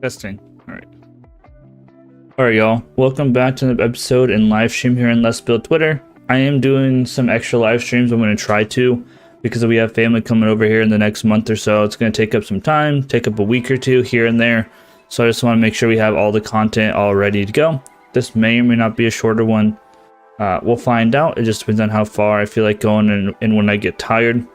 Testing. All right, y'all. Welcome back to another episode and live stream here in Let's Build Twitter. I am doing some extra live streams. I'm going to try to because we have family coming over here in the next month or so. It's going to take up some time, take up a week or two here and there. So I just want to make sure we have all the content all ready to go. This may or may not be a shorter one. We'll find out. It just depends on how far I feel like going and when I get tired.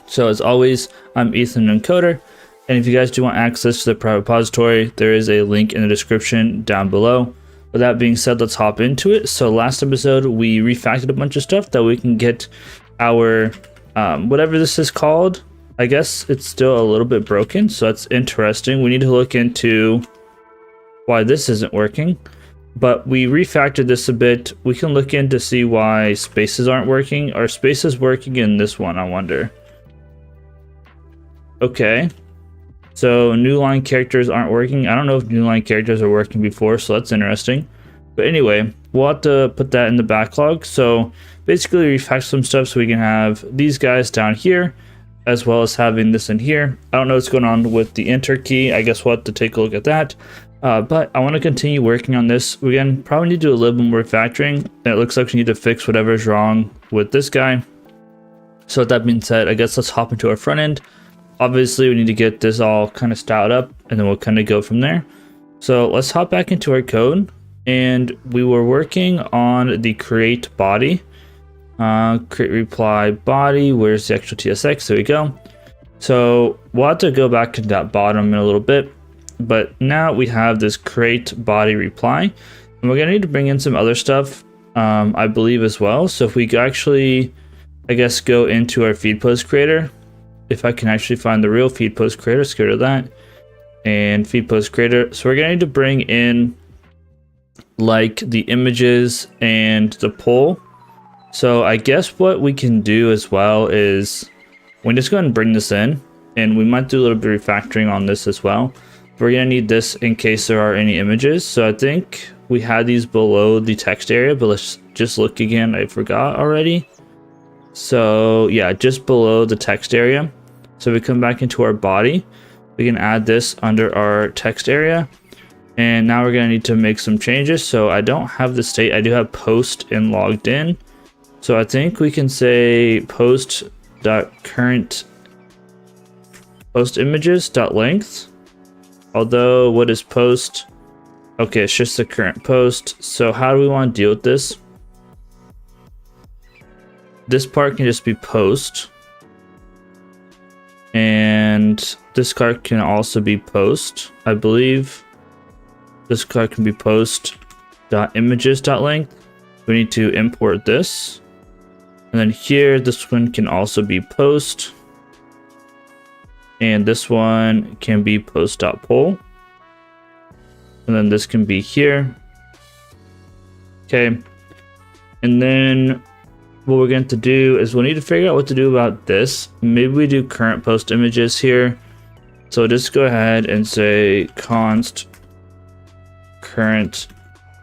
So as always, I'm Ethan Encoder. And if you guys do want access to the private repository, there is a link in the description down below. With that being said, let's hop into it. So last episode, we refactored a bunch of stuff that we can get our, whatever this is called. I guess it's still a little bit broken, so that's interesting. We need to look into why this isn't working. But we refactored this a bit. We can look in to see why spaces aren't working. Are spaces working in this one, I wonder? Okay. So new line characters aren't working. I don't know if new line characters are working before, so that's interesting. But anyway, we'll have to put that in the backlog. So basically refactor some stuff so we can have these guys down here, as well as having this in here. I don't know what's going on with the enter key. I guess we'll have to take a look at that. But I want to continue working on this. We again probably need to do a little bit more refactoring. And it looks like we need to fix whatever's wrong with this guy. So with that being said, I guess let's hop into our front end. Obviously, we need to get this all kind of styled up, and then we'll kind of go from there. So let's hop back into our code. And we were working on the create body. Create reply body. Where's the actual TSX? There we go. So we'll have to go back to that bottom in a little bit. But now we have this create body reply. And we're going to need to bring in some other stuff, I believe, as well. So if we actually, I guess, go into our feed post creator. If I can actually find the real feed post creator, let's go to that. And feed post creator. So we're going to need to bring in like the images and the poll. So I guess what we can do as well is we just go ahead and bring this in, and we might do a little bit of refactoring on this as well. We're going to need this in case there are any images. So I think we had these below the text area, but let's just look again. I forgot already. So yeah, just below the text area. So we come back into our body, we can add this under our text area. And now we're going to need to make some changes. So I don't have the state. I do have post and logged in. So I think we can say post.current post images.length. Although what is post? Okay, it's just the current post. So how do we want to deal with this? This part can just be post. And this card can also be post. I believe this card can be post.images.length. We need to import this. And then here, this one can also be post. And this one can be post.poll. And then this can be here. Okay. And then what we're going to do is we'll need to figure out what to do about this. Maybe we do current post images here. So just go ahead and say const current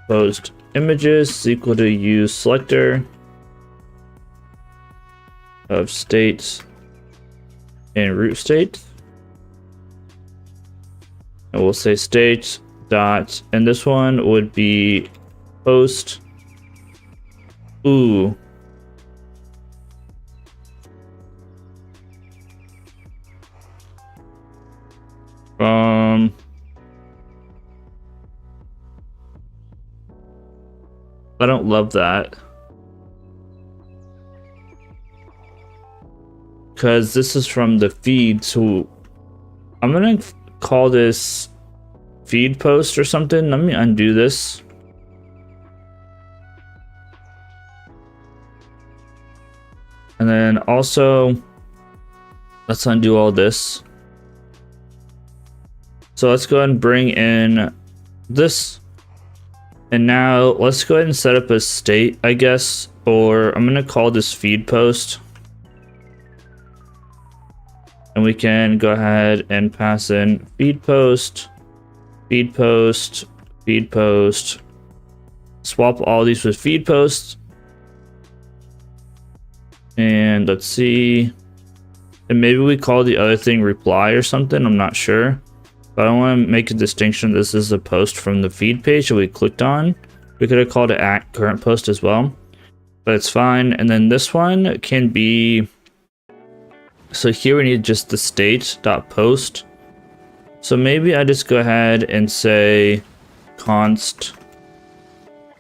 post images is equal to use selector of states and root state. And we'll say state dot, and this one would be post. Ooh. I don't love that. Because this is from the feed, so I'm gonna call this feed post or something. Let me undo this. And then also, let's undo all this. So let's go ahead and bring in this. And now let's go ahead and set up a state, I guess, or I'm going to call this feed post. And we can go ahead and pass in feed post, feed post, feed post, swap all these with feed posts. And let's see. And maybe we call the other thing reply or something. I'm not sure. But I want to make a distinction. This is a post from the feed page that we clicked on. We could have called it at current post as well, but it's fine. And then this one can be, so here we need just the state.post. So maybe I just go ahead and say const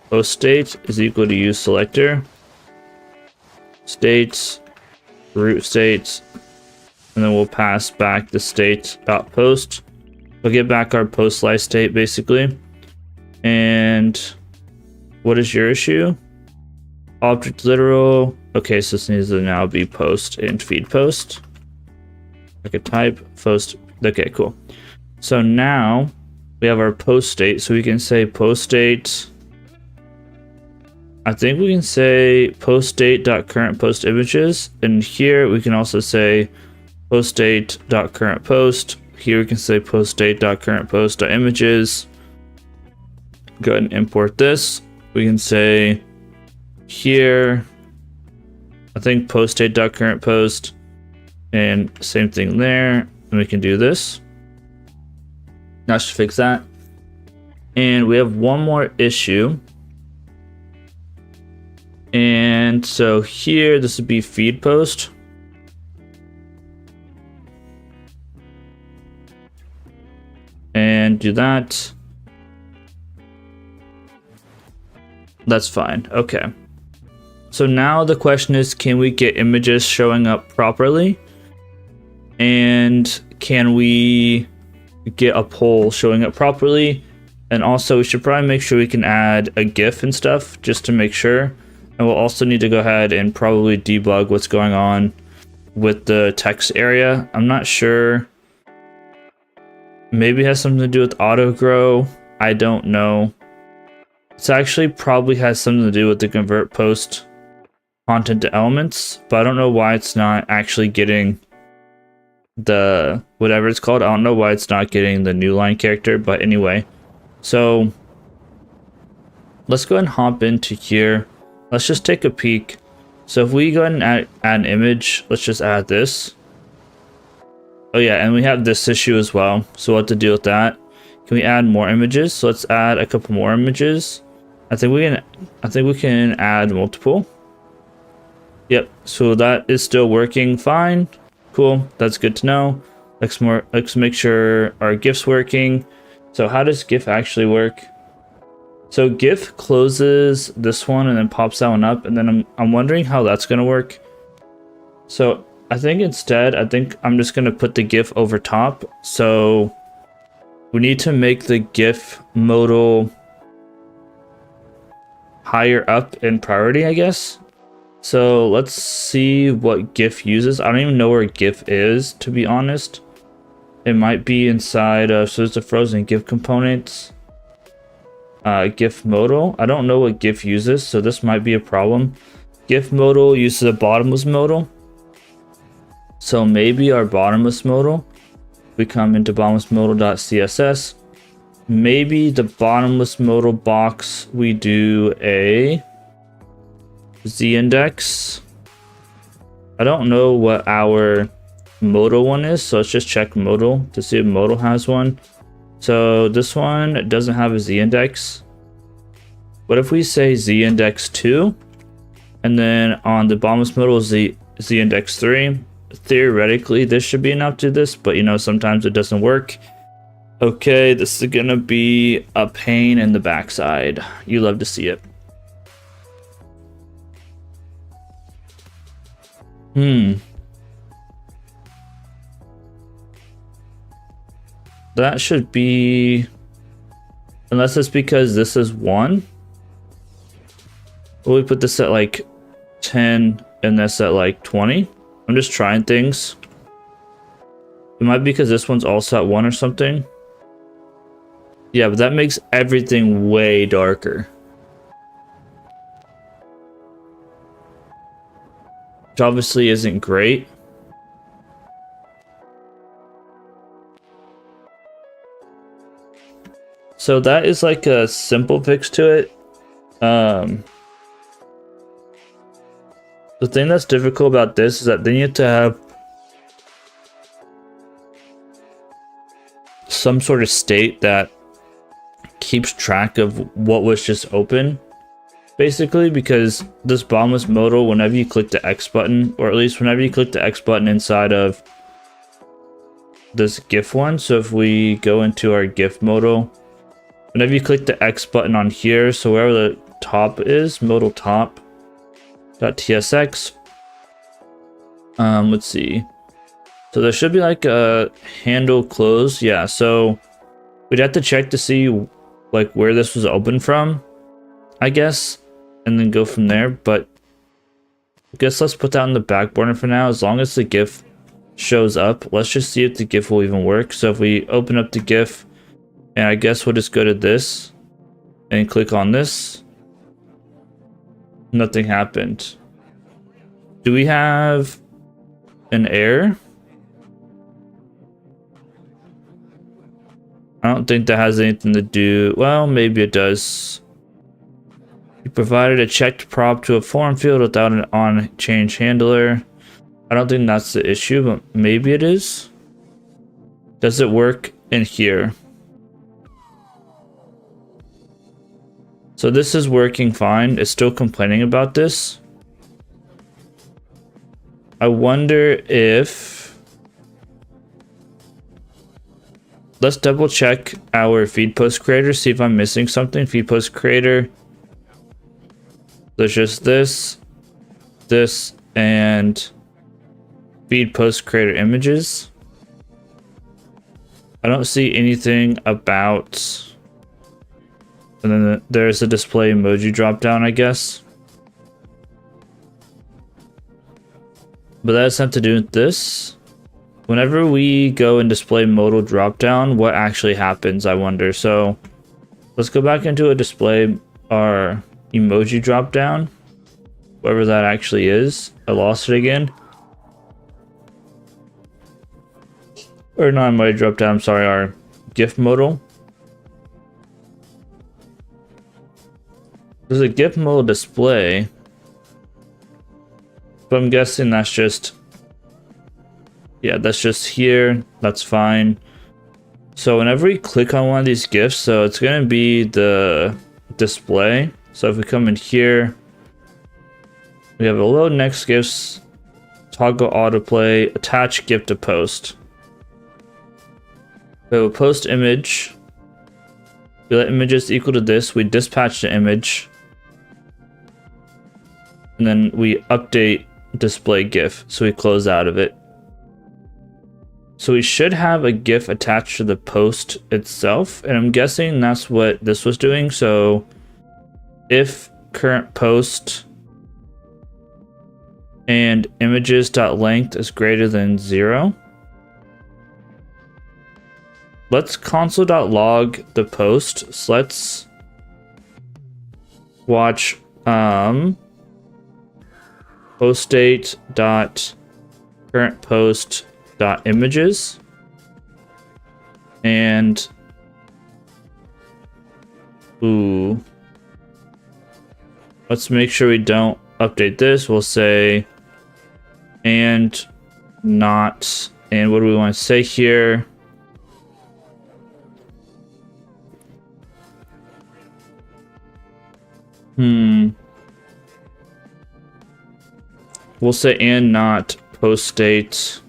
post state is equal to use selector states root states, and then we'll pass back the state.post. We'll get back our post slice state basically. And what is your issue? Object literal. Okay, so this needs to now be post and feed post. Like a type post. Okay, cool. So now we have our post state. So we can say post state. I think we can say post state.current post images. And here we can also say post state.current post. Here we can say post state.current post.images. Go ahead and import this. We can say here, I think post state.current post, and same thing there. And we can do this. Now let's fix that. And we have one more issue. And so here, this would be feed post. And do that. That's fine. Okay. So now the question is, can we get images showing up properly? And can we get a poll showing up properly? And also we should probably make sure we can add a GIF and stuff just to make sure. And we'll also need to go ahead and probably debug what's going on with the text area. I'm not sure. Maybe it has something to do with auto grow. I don't know. It actually probably has something to do with the convert post content to elements, but I don't know why it's not actually getting the whatever it's called. I don't know why it's not getting the new line character, but anyway. So let's go ahead and hop into here. Let's just take a peek. So if we go ahead and add an image, let's just add this. Oh yeah, and we have this issue as well, so we'll have to deal with that. Can we add more images? So let's add a couple more images. I think we can add multiple. Yep, so that is still working fine. Cool, that's good to know. Let's make sure our GIF's working. So how does GIF actually work? So GIF closes this one and then pops that one up, and then I'm wondering how that's gonna work. So I think instead, I'm just gonna put the GIF over top. So we need to make the GIF modal higher up in priority, I guess. So let's see what GIF uses. I don't even know where GIF is, to be honest. It might be inside of, so there's a frozen GIF components. GIF modal. I don't know what GIF uses, so this might be a problem. GIF modal uses a bottomless modal. So maybe our bottomless modal, we come into bottomless modal.css. Maybe the bottomless modal box, we do a z-index. I don't know what our modal one is, so let's just check modal to see if modal has one. So this one doesn't have a z-index. What if we say z-index 2, and then on the bottomless modal z-index 3? Theoretically, this should be enough to this, but you know, sometimes it doesn't work. Okay, this is gonna be a pain in the backside. You love to see it. That should be, unless it's because this is 1. Will we put this at like 10 and this at like 20? I'm just trying things. It might be because this one's also at 1 or something. Yeah, but that makes everything way darker. Which obviously isn't great. So that is like a simple fix to it. The thing that's difficult about this is that then you have to have some sort of state that keeps track of what was just open, basically, because this bottomless modal, whenever you click the X button, or at least whenever you click the X button inside of this GIF one, so if we go into our GIF modal, whenever you click the X button on here, so wherever the top is, modal top .tsx, let's see, so there should be like a handle close. Yeah, so we'd have to check to see like where this was open from, I guess, and then go from there. But I guess let's put that on the back burner for now. As long as the GIF shows up, let's just see if the GIF will even work. So if we open up the GIF, and I guess we'll just go to this and click on this, nothing happened. Do we have an error? I don't think that has anything to do, well, maybe it does. You provided a checked prop to a form field without an on-change handler. I don't think that's the issue, but maybe it is. Does it work in here? So this is working fine. It's still complaining about this. I wonder if... Let's double check our feed post creator, see if I'm missing something. Feed post creator. There's just this, and feed post creator images. I don't see anything about, and then there's a display emoji drop down, I guess. But that has something to do with this. Whenever we go and display modal drop down, what actually happens, I wonder. So let's go back into a display our emoji drop down, whatever that actually is. I lost it again. Or not emoji drop down, I'm sorry, our GIF modal. There's a GIF modal display, but I'm guessing that's just, yeah, that's just here. That's fine. So whenever we click on one of these GIFs, so it's going to be the display. So if we come in here, we have a load next GIFs, toggle autoplay, attach GIF to post. We have a post image. We let images equal to this. We dispatch the image. And then we update display GIF. So we close out of it. So we should have a GIF attached to the post itself, and I'm guessing that's what this was doing. So if current post and images.length is greater than 0, let's console.log the post. So let's watch post date dot current post dot images, and let's make sure we don't update this. We'll say and not, and what do we want to say here? We'll say and not post date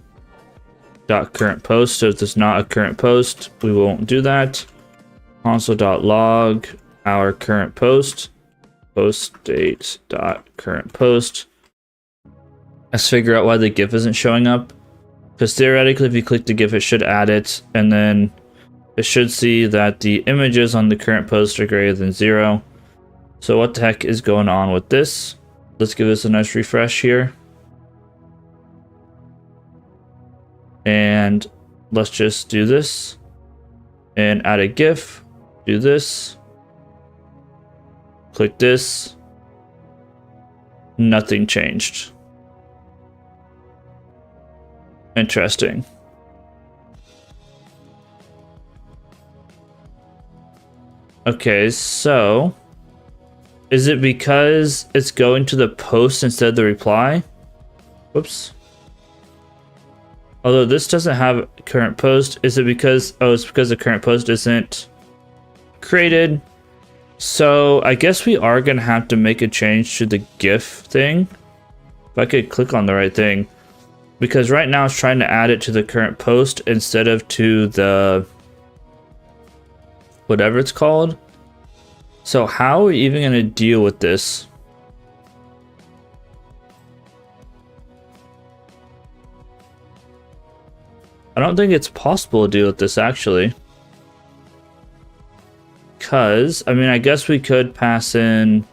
dot current post. So if there's not a current post, we won't do that. Console.log our current post, post date dot current post. Let's figure out why the GIF isn't showing up, because theoretically if you click the GIF it should add it, and then it should see that the images on the current post are greater than 0. So what the heck is going on with this? Let's give this a nice refresh here. And let's just do this and add a GIF. Do this. Click this. Nothing changed. Interesting. Okay, so is it because it's going to the post instead of the reply? Whoops. Although this doesn't have current post. Is it because, oh, it's because the current post isn't created. So I guess we are gonna have to make a change to the GIF thing. If I could click on the right thing. Because right now it's trying to add it to the current post instead of to the whatever it's called. So how are we even gonna deal with this? I don't think it's possible to deal with this actually. Because, I mean, I guess we could pass in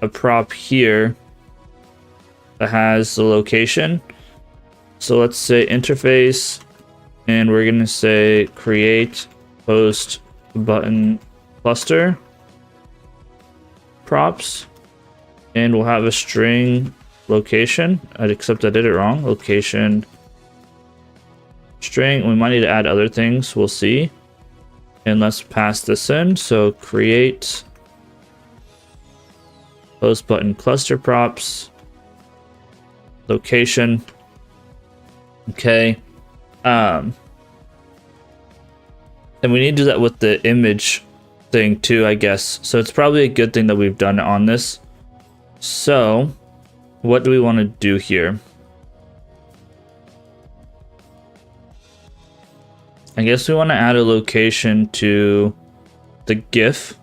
a prop here that has the location. So let's say interface, and we're going to say create post button cluster props, and we'll have a string location. Except I did it wrong. Location string. We might need to add other things. We'll see. And let's pass this in. So create post button cluster props location. Okay. And we need to do that with the image thing too, I guess. So it's probably a good thing that we've done it on this. So what do we want to do here? I guess we want to add a location to the GIF.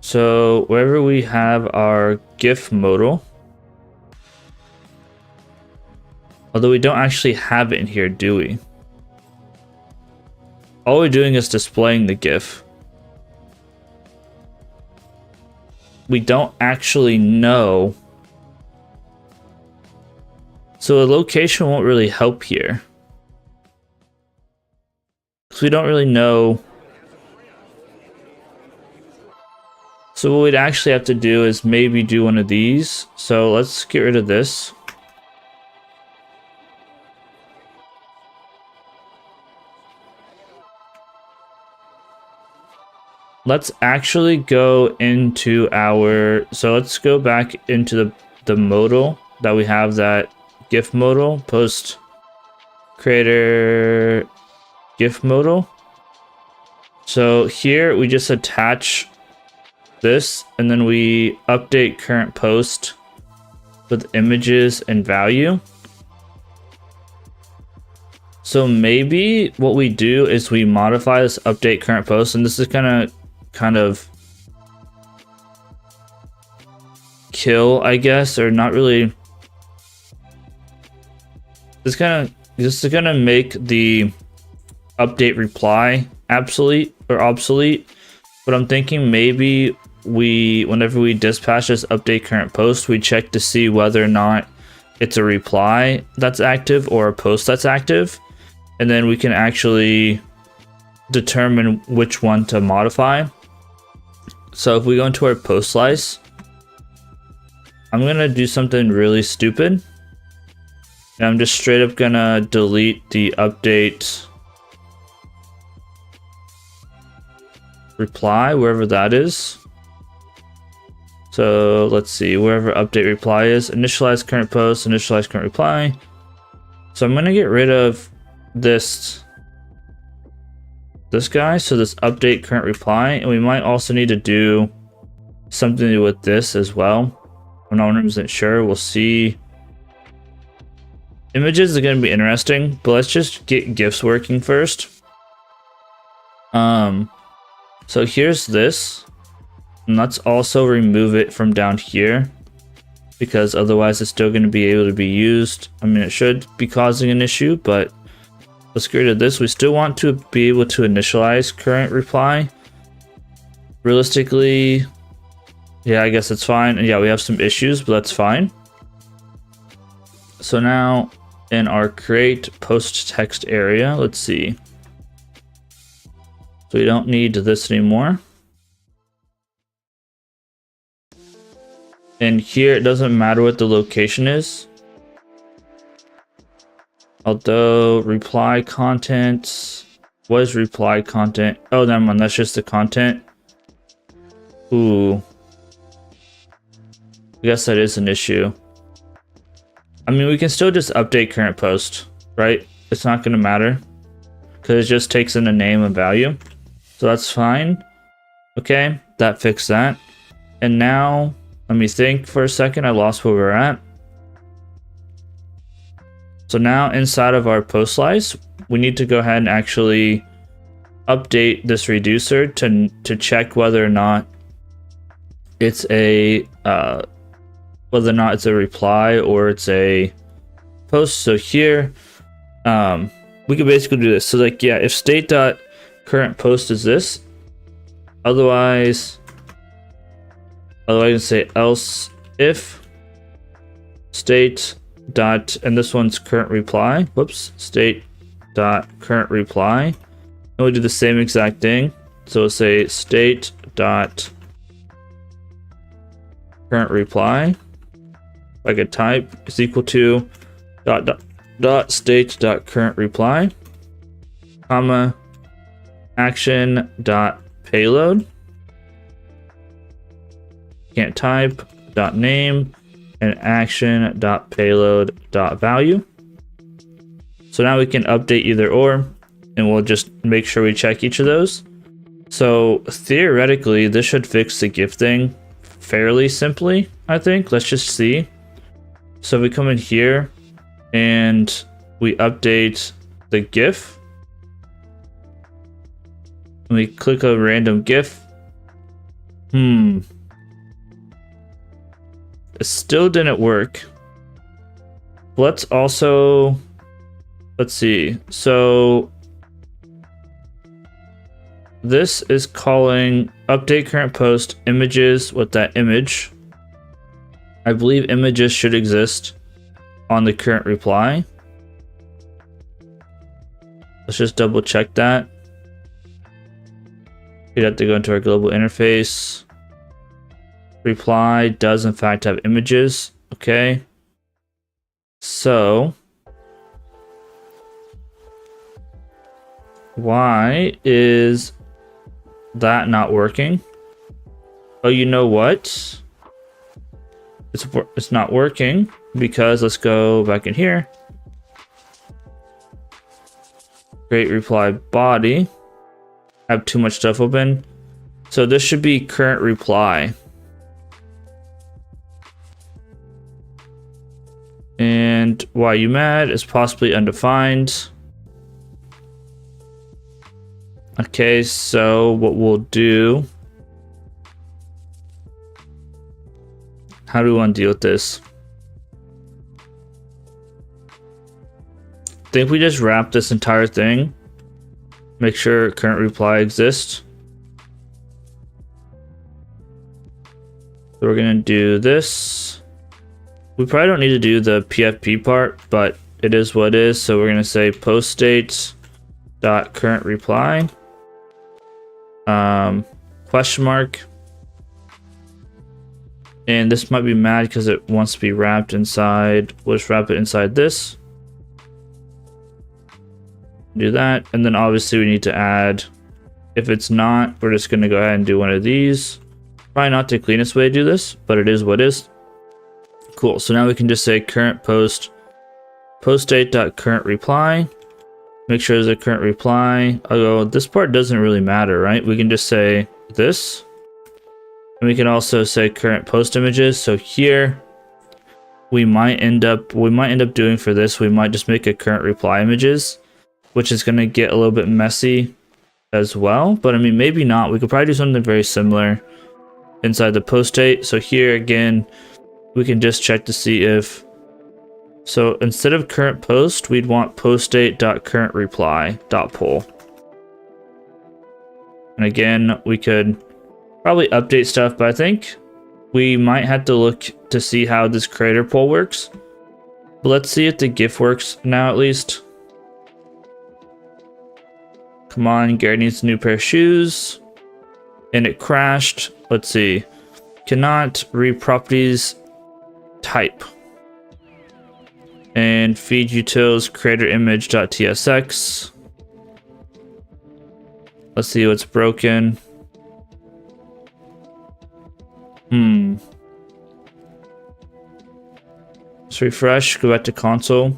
So wherever we have our GIF modal, although we don't actually have it in here, do we? All we're doing is displaying the GIF. We don't actually know. So a location won't really help here. So we don't really know. So what we'd actually have to do is maybe do one of these. So let's get rid of this. Let's actually go into our, so let's go back into the modal that we have, that GIF modal, post creator GIF modal. So here we just attach this, and then we update current post with images and value. So maybe what we do is we modify this update current post, and this is gonna kind of kill, I guess, or not really. This is gonna make the update reply obsolete. But I'm thinking maybe whenever we dispatch this update current post, we check to see whether or not it's a reply that's active or a post that's active, and then we can actually determine which one to modify. So if we go into our post slice, I'm gonna do something really stupid, and I'm just straight up gonna delete the update reply, wherever that is. So let's see, wherever update reply is, initialize current post, initialize current reply. So I'm gonna get rid of this guy, so this update current reply, and we might also need to do something with this as well. I'm not 100% sure. We'll see. Images are going to be interesting, but let's just get GIFs working first. So here's this, and let's also remove it from down here, because otherwise it's still going to be able to be used. I mean, it should be causing an issue, but let's get rid of this. We still want to be able to initialize current reply. Realistically, yeah, I guess it's fine. And yeah, we have some issues, but that's fine. So now in our create post text area, let's see. So we don't need this anymore. And here it doesn't matter what the location is. Although reply content, what is reply content? Oh, never mind, that's just the content. Ooh. I guess that is an issue. I mean, we can still just update current post, right? It's not going to matter because it just takes in a name and value. So that's fine. Okay, that fixed that. And now, let me think for a second. I lost where we're at. So now inside of our post slice, we need to go ahead and actually update this reducer to check whether or not it's a reply or it's a post. So here, we can basically do this. So like, yeah, if state dot current post is this, otherwise I can say else if state dot, and this one's current reply. Whoops, state dot current reply. And we'll do the same exact thing. So we'll say state dot current reply, like a type, is equal to dot state dot current reply, comma action dot payload, can't type, dot name, and action dot payload dot value. So now we can update either or, and we'll just make sure we check each of those. So theoretically, this should fix the GIF thing fairly simply, I think. Let's just see. So we come in here and we update the GIF. And we click a random GIF. It still didn't work. Let's see. So this is calling update current post images with that image. I believe images should exist on the current reply. Let's just double check that. We'd have to go into our global interface. Reply does in fact have images. Okay. So why is that not working? Oh, you know what? It's not working because let's go back in here. Create reply body. I have too much stuff open. So this should be current reply. And why you mad is possibly undefined. Okay, so what we'll do, how do we want to deal with this? I think we just wrap this entire thing, make sure current reply exists. So we're gonna do this. We probably don't need to do the PFP part, but it is what it is. So we're gonna say post state dot current reply, question mark, and this might be mad because it wants to be wrapped inside. We'll just wrap it inside this. Do that, and then obviously we need to add, if it's not, we're just gonna go ahead and do one of these. Probably not the cleanest way to do this, but it is what it is. Cool, so now we can just say current post state dot current reply. Make sure there's a current reply. Although this part doesn't really matter, right? We can just say this. And we can also say current post images. So here we might end up doing for this, we might just make a current reply images, which is going to get a little bit messy as well. But I mean, maybe not. We could probably do something very similar inside the post state. So here again, we can just check to see if, so instead of current post, we'd want post state dot current reply dot pull. And again, we could probably update stuff, but I think we might have to look to see how this creator poll works. But let's see if the GIF works now at least. Come on, Gary needs a new pair of shoes. And it crashed. Let's see. Cannot read properties type. And feed utils creator image.tsx. Let's see what's broken. Let's refresh, go back to console.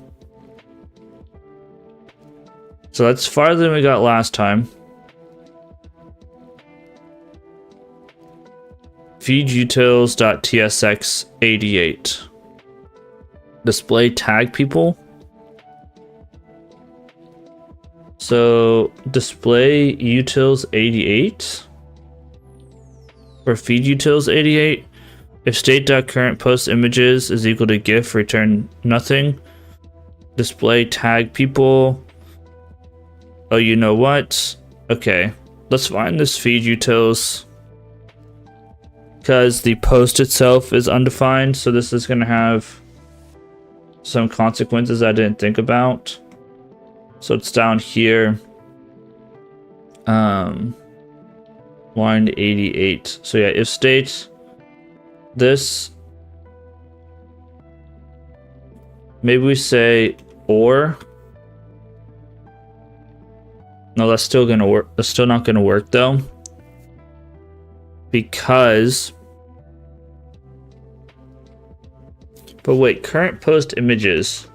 So that's farther than we got last time. Feed utils.tsx88. Display tag people. So display utils88 or feed utils88. If state.current post images is equal to GIF, return nothing. Display tag people. Oh, you know what? Okay, let's find this feed utils because the post itself is undefined. So this is going to have some consequences I didn't think about. So it's down here. Line 88. So yeah, if state this, maybe we say or. No, that's still gonna work. That's still not gonna work though, because. But wait, current post images.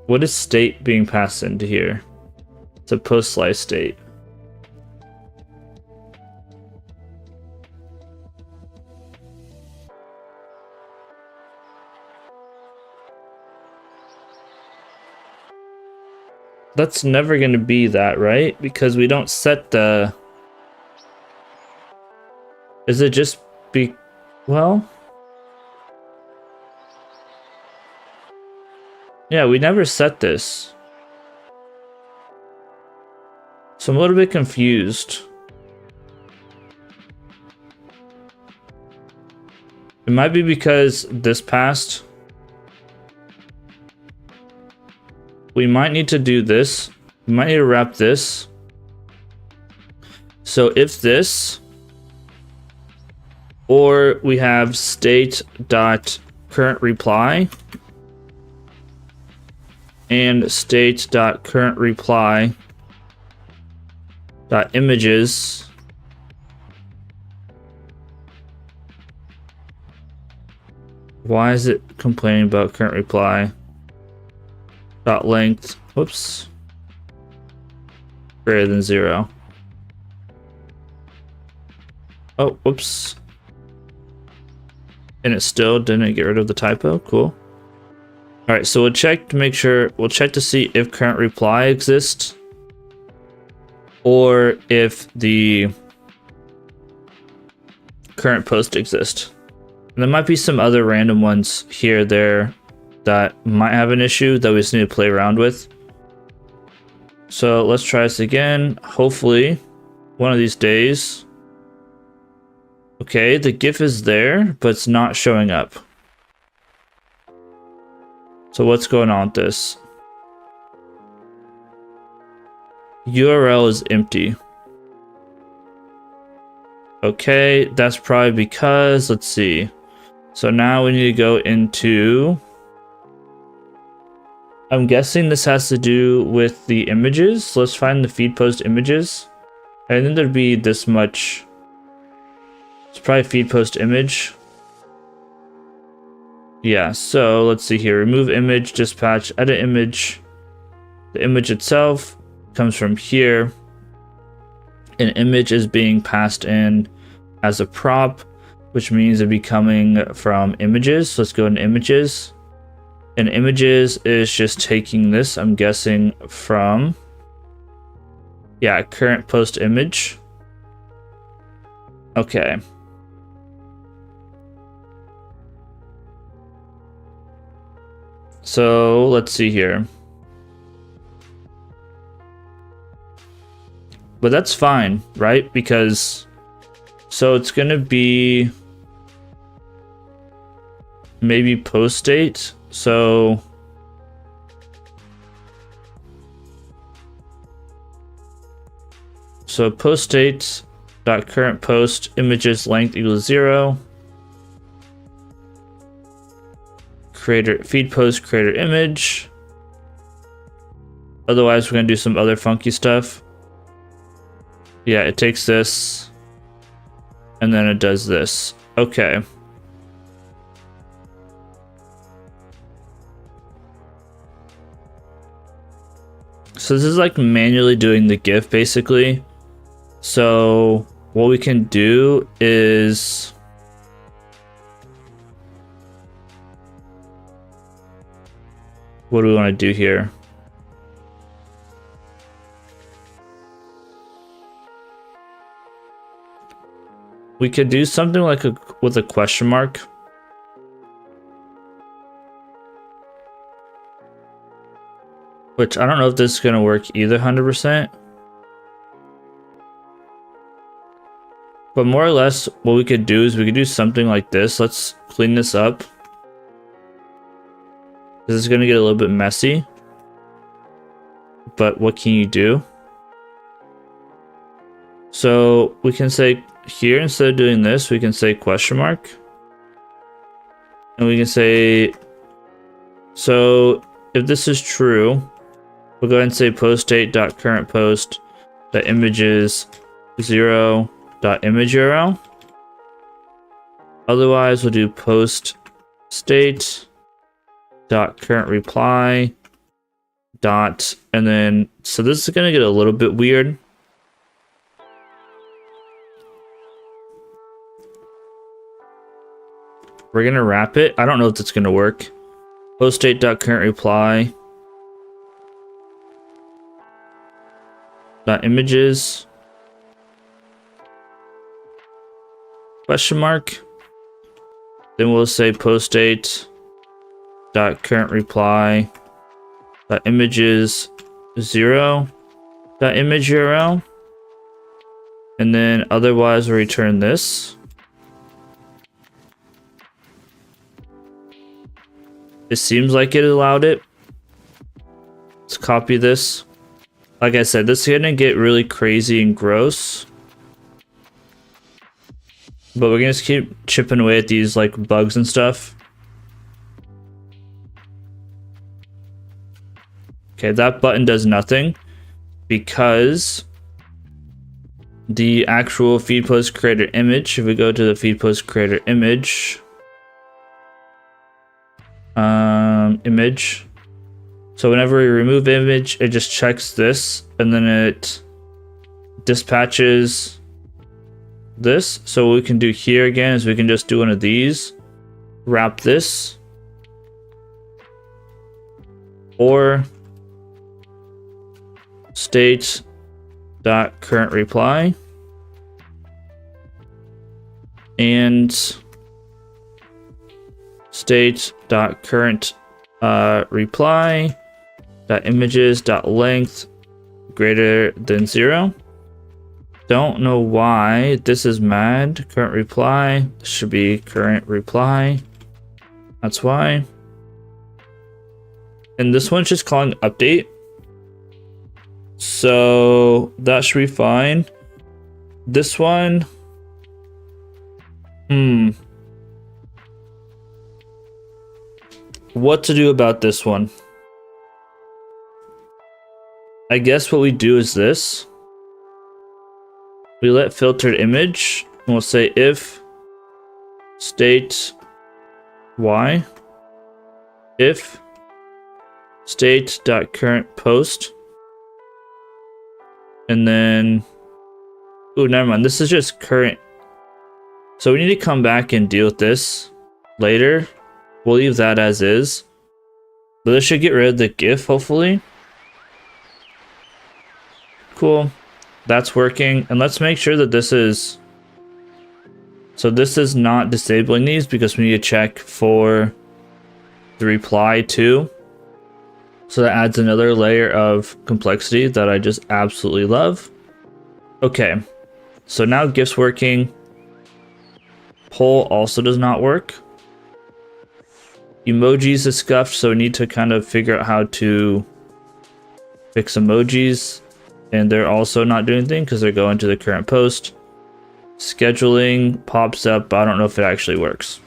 What is state being passed into here? It's a post slice state. That's never going to be that, right? Because we don't set the... Is it just be... Well... Yeah, we never set this. So I'm a little bit confused. It might be because this passed. We might need to do this. We might need to wrap this. So if this, or we have state.currentReply and state.currentReply.images. Why is it complaining about current reply? Dot length, whoops, greater than 0. Oh, whoops. And it still didn't get rid of the typo. Cool. All right, so we'll check to make sure. We'll check to see if current reply exists, or if the current post exists. And there might be some other random ones here or there that might have an issue that we just need to play around with. So let's try this again. Hopefully, one of these days. Okay, the GIF is there, but it's not showing up. So what's going on with this? URL is empty. Okay, that's probably because, let's see. So now we need to go into... I'm guessing this has to do with the images. Let's find the feed post images. I think there'd be this much. It's probably feed post image. Yeah, so let's see here. Remove image, dispatch, edit image. The image itself comes from here. An image is being passed in as a prop, which means it'd be coming from images. So let's go into images. And images is just taking this, I'm guessing, from, yeah, current post image. Okay. So let's see here. But that's fine, right? Because, so it's going to be maybe post state. So post state dot current post images length equals 0. Creator feed post creator image. Otherwise, we're gonna do some other funky stuff. Yeah, it takes this and then it does this. Okay. So this is like manually doing the GIF basically. So what we can do is what do we want to do here? We could do something like with a question mark. Which I don't know if this is going to work either 100%. But more or less what we could do is we could do something like this. Let's clean this up. This is going to get a little bit messy. But what can you do? So we can say here, instead of doing this, we can say question mark. And we can say, so if this is true, we'll go ahead and say post date.current post the images 0.image URL. Otherwise, we'll do post state dot current reply dot, and then so this is gonna get a little bit weird. We're gonna wrap it. I don't know if that's gonna work. Post state dot current reply dot images question mark. Then we'll say post date dot current reply dot images 0.image URL, and then otherwise we'll return this. It seems like it allowed it. Let's copy this. Like I said, this is gonna get really crazy and gross. But we're gonna just keep chipping away at these like bugs and stuff. Okay, that button does nothing because the actual feed post creator image, if we go to the feed post creator image, image. So whenever we remove image, it just checks this and then it dispatches this. So what we can do here again is we can just do one of these, wrap this, or state dot current reply and state dot current reply dot images dot length greater than 0. Don't know why this is mad. Current reply, this should be current reply. That's why. And this one's just calling update. So that should be fine. This one, what to do about this one? I guess what we do is this. We let filtered image, and we'll say if state y, if state dot current post, and then, oh, never mind. This is just current. So we need to come back and deal with this later. We'll leave that as is. But this should get rid of the GIF, hopefully. Cool. That's working. And let's make sure that this is... So this is not disabling these because we need to check for the reply too. So that adds another layer of complexity that I just absolutely love. Okay. So now GIF's working. Poll also does not work. Emojis is scuffed, so we need to kind of figure out how to fix emojis. And they're also not doing anything because they're going to the current post. Scheduling pops up, but I don't know if it actually works.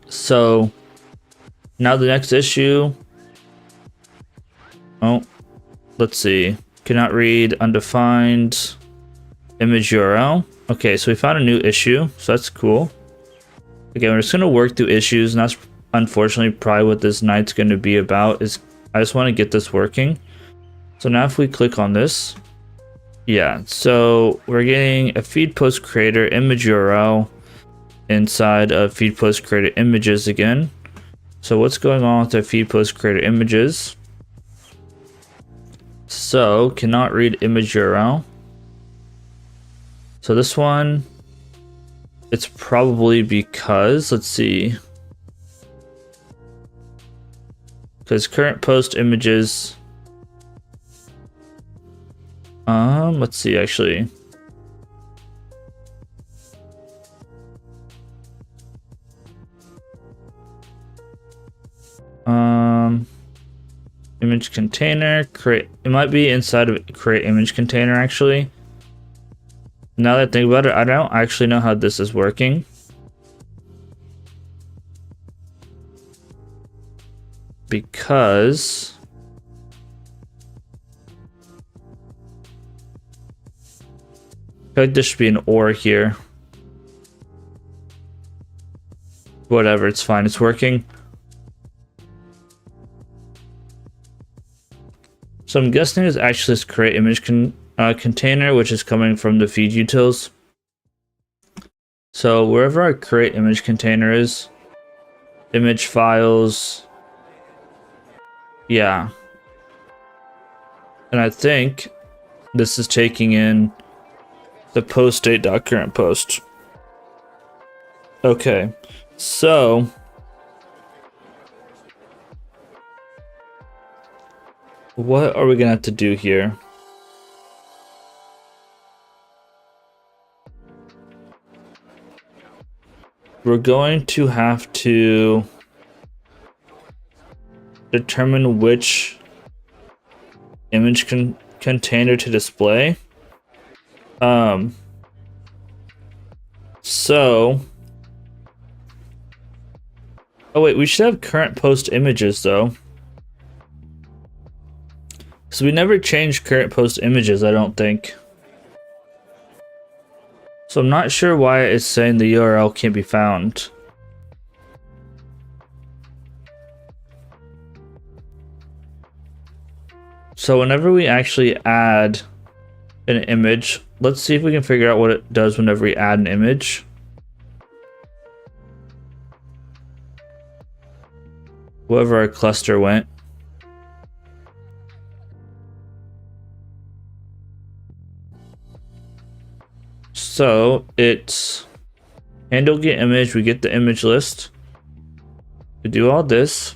So now the next issue. Oh, let's see. Cannot read undefined image URL. Okay, so we found a new issue, so that's cool. Again, we're just gonna work through issues, and that's unfortunately probably what this night's gonna be about. Is I just want to get this working. So now if we click on this, yeah, so we're getting a feed post creator image URL inside of feed post creator images again. So what's going on with the feed post creator images? So cannot read image URL. So this one, it's probably because, let's see, because current post images, let's see actually. Image container, create, it might be inside of create image container actually. Now that I think about it, I don't actually know how this is working. Because I feel like there should be an or here. Whatever, it's fine, it's working. So I'm guessing it's actually this create image container, which is coming from the feed utils. So wherever our create image container is, image files, yeah. And I think this is taking in the post state.current post. Okay, so what are we gonna have to do here? We're going to have to determine which image container to display. So, oh wait, we should have current post images though. So we never changed current post images, I don't think. So I'm not sure why it's saying the URL can't be found. So whenever we actually add an image, let's see if we can figure out what it does whenever we add an image. Wherever our cluster went. So it's handle get image, we get the image list. We do all this.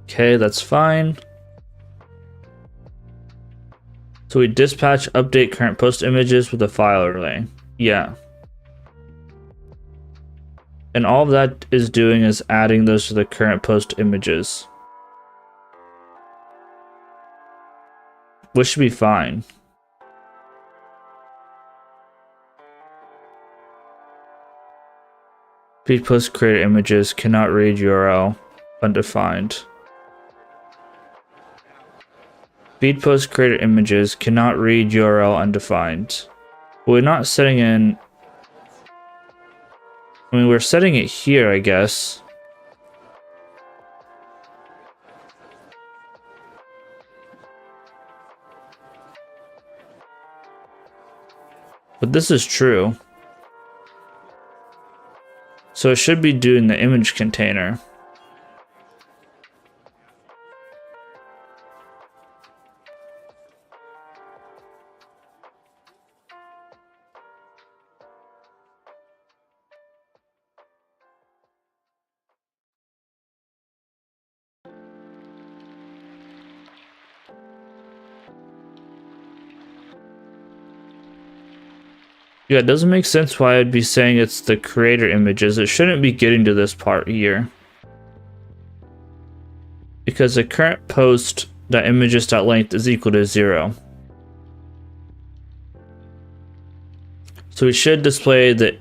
Okay, that's fine. So we dispatch update current post images with a file array. Yeah. And all that is doing is adding those to the current post images. Which should be fine. Feed post creator images cannot read URL undefined. Feed post creator images cannot read URL undefined. We're not setting in. I mean, we're setting it here, I guess. But this is true. So it should be doing the image container. Yeah, it doesn't make sense why I'd be saying it's the creator images. It shouldn't be getting to this part here. Because the current post.images.length is equal to 0. So we should display the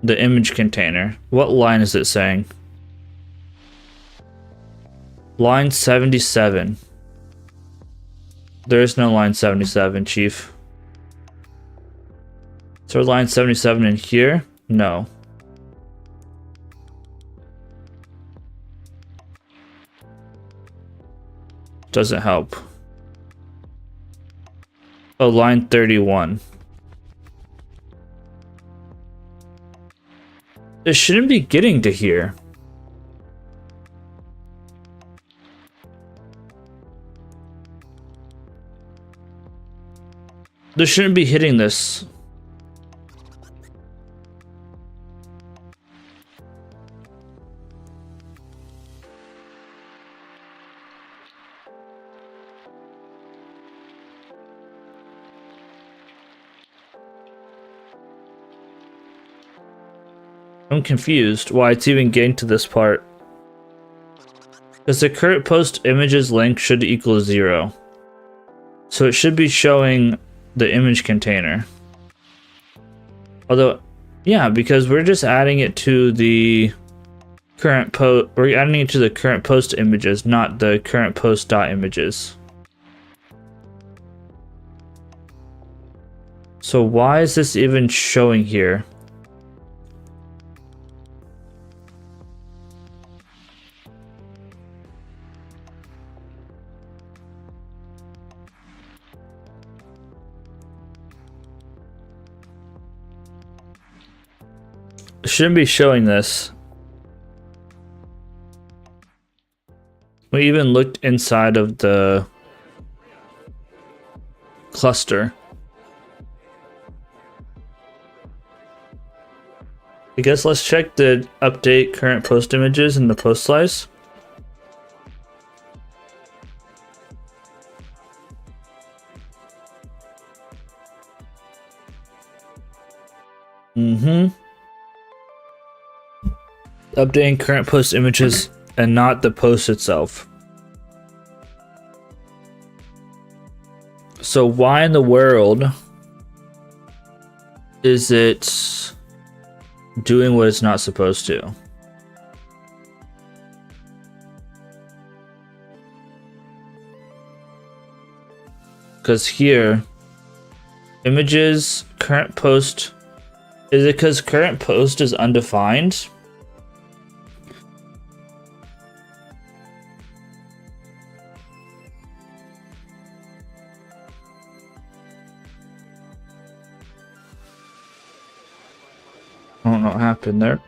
image container. What line is it saying? Line 77. There is no line 77, Chief. Third line 77 in here? No. Doesn't help. Oh, line 31. This shouldn't be getting to here. This shouldn't be hitting this. I'm confused why it's even getting to this part. Because the current post images length should equal 0. So it should be showing the image container. Although, yeah, because we're just adding it to the current post. We're adding it to the current post images, not the current post dot images. So why is this even showing here? Shouldn't be showing this. We even looked inside of the cluster. I guess let's check the update current post images in the post slice. Updating current post images and not the post itself. So why in the world is it doing what it's not supposed to? Because here, images, current post, is it because current post is undefined? I don't know what happened there.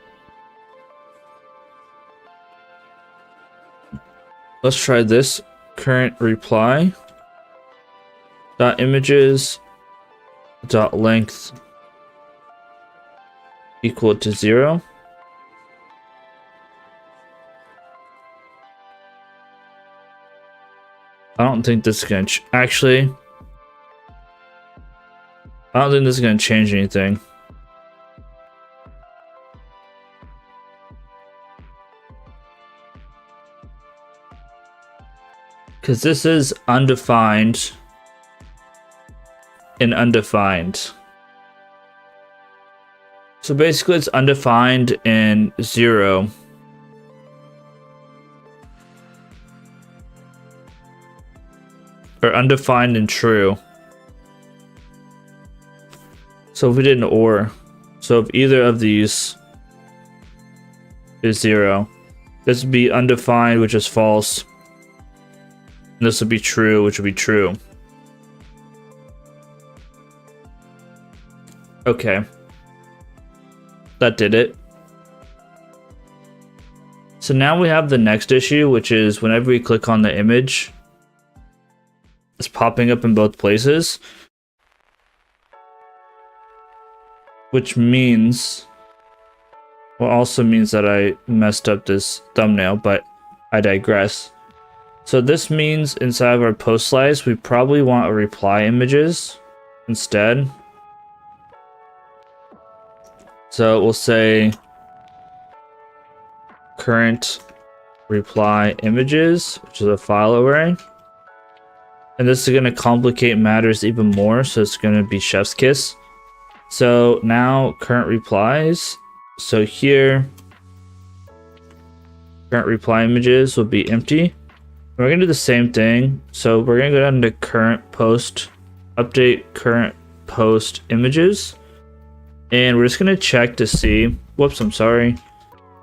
Let's try this. Current reply dot images dot length equal to 0. I don't think this is gonna actually. I don't think this is gonna change anything. Because this is undefined and undefined. So basically it's undefined in 0. Or undefined and true. So if we did an or, so if either of these is 0, this would be undefined, which is false. And this would be true, which would be true. Okay. That did it. So now we have the next issue, which is whenever we click on the image, it's popping up in both places. Which means, well, also means that I messed up this thumbnail, but I digress. So this means inside of our post slice, we probably want a reply images instead. So we'll say current reply images, which is a file array. And this is going to complicate matters even more. So it's going to be chef's kiss. So now current replies. So here, current reply images will be empty. We're going to do the same thing. So we're going to go down to current post, update current post images. And we're just going to check to see, whoops, I'm sorry,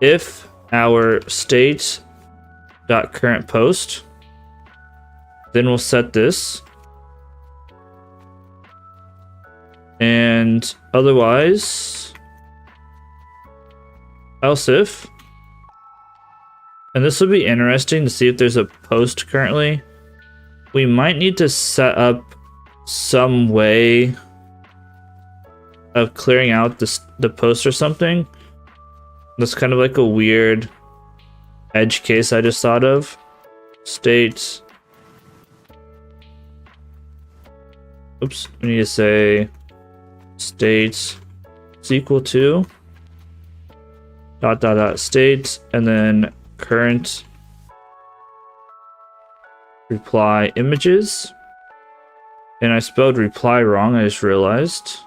if our state.current post, then we'll set this. And otherwise, else if. And this will be interesting to see if there's a post currently. We might need to set up some way of clearing out the post or something. That's kind of like a weird edge case I just thought of. State. Oops, we need to say state is equal to state, and then current reply images. And I spelled reply wrong, I just realized.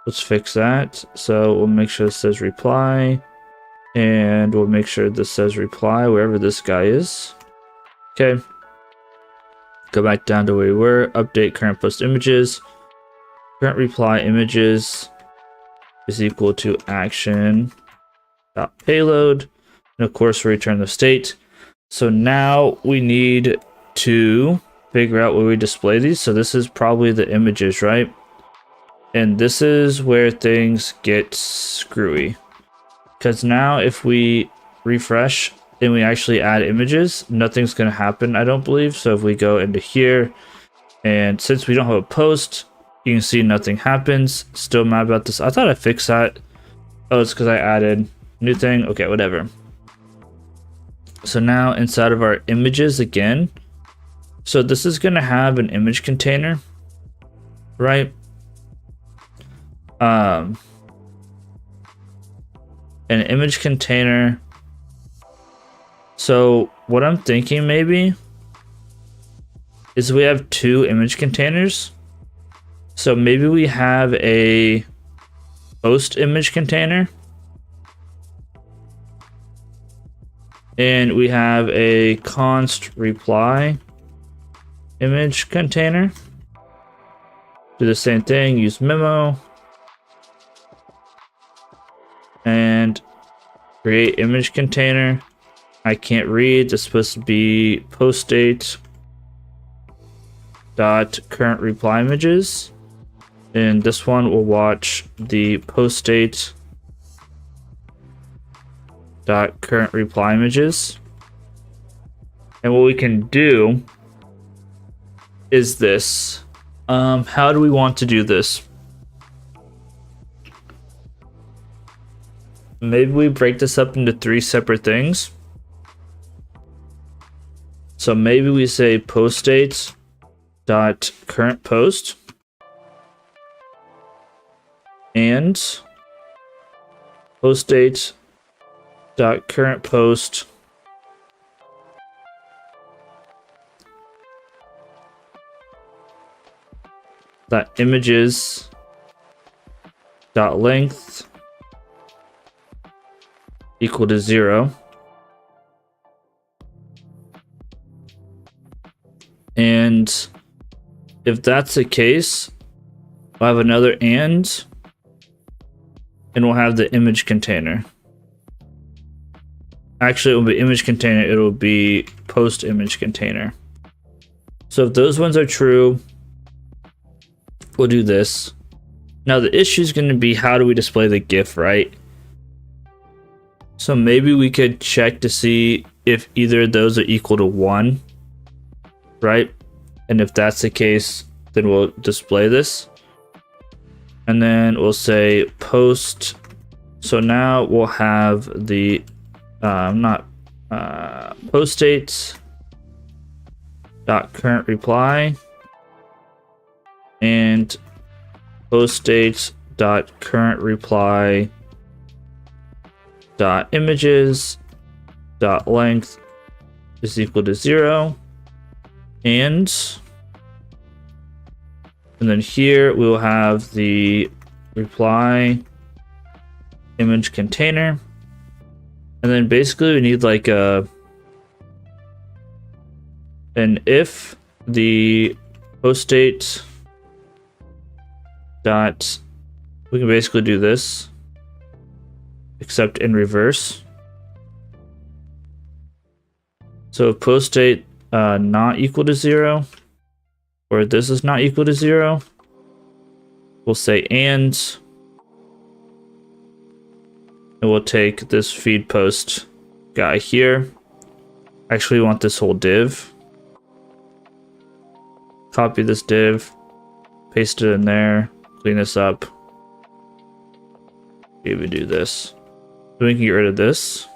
Let's fix that. So we'll make sure this says reply, and we'll make sure this says reply wherever this guy is. Okay. Go back down to where we were. Update current post images. Current reply images is equal to action.payload. And of course, we return the state. So now we need to figure out where we display these. So this is probably the images, right? And this is where things get screwy. Because now if we refresh and we actually add images, nothing's going to happen, I don't believe. So if we go into here, and since we don't have a post, you can see nothing happens. Still mad about this. I thought I fixed that. Oh, it's because I added new thing. Okay, whatever. So now inside of our images again. So this is going to have an image container, right? An image container. So what I'm thinking maybe is we have two image containers. So maybe we have a post image container, and we have a const reply image container. Do the same thing, use memo, and create image container. I can't read. It's supposed to be post date dot current reply images, and this one will watch the post date dot current reply images. And what we can do is this. How do we want to do this? Maybe we break this up into three separate things. So maybe we say post date dot current post and post date dot current post dot images dot length equal to 0. And if that's the case, we'll have another and we'll have the image container. Actually, it will be image container, it will be post image container. So if those ones are true, we'll do this. Now the issue is going to be, how do we display the GIF, right? So maybe we could check to see if either of those are equal to 1, right? And if that's the case, then we'll display this. And then we'll say post. So now we'll have the post date dot current reply and post date dot current reply dot images dot length is equal to 0, and then here we will have the reply image container, and then basically we need like an if the post date dot We can basically do this, except in reverse. So if post state not equal to 0, or this is not equal to 0, we'll say and we'll take this feed post guy here. Actually, we want this whole div. Copy this div, paste it in there, clean this up. Maybe do this. So we can get rid of this.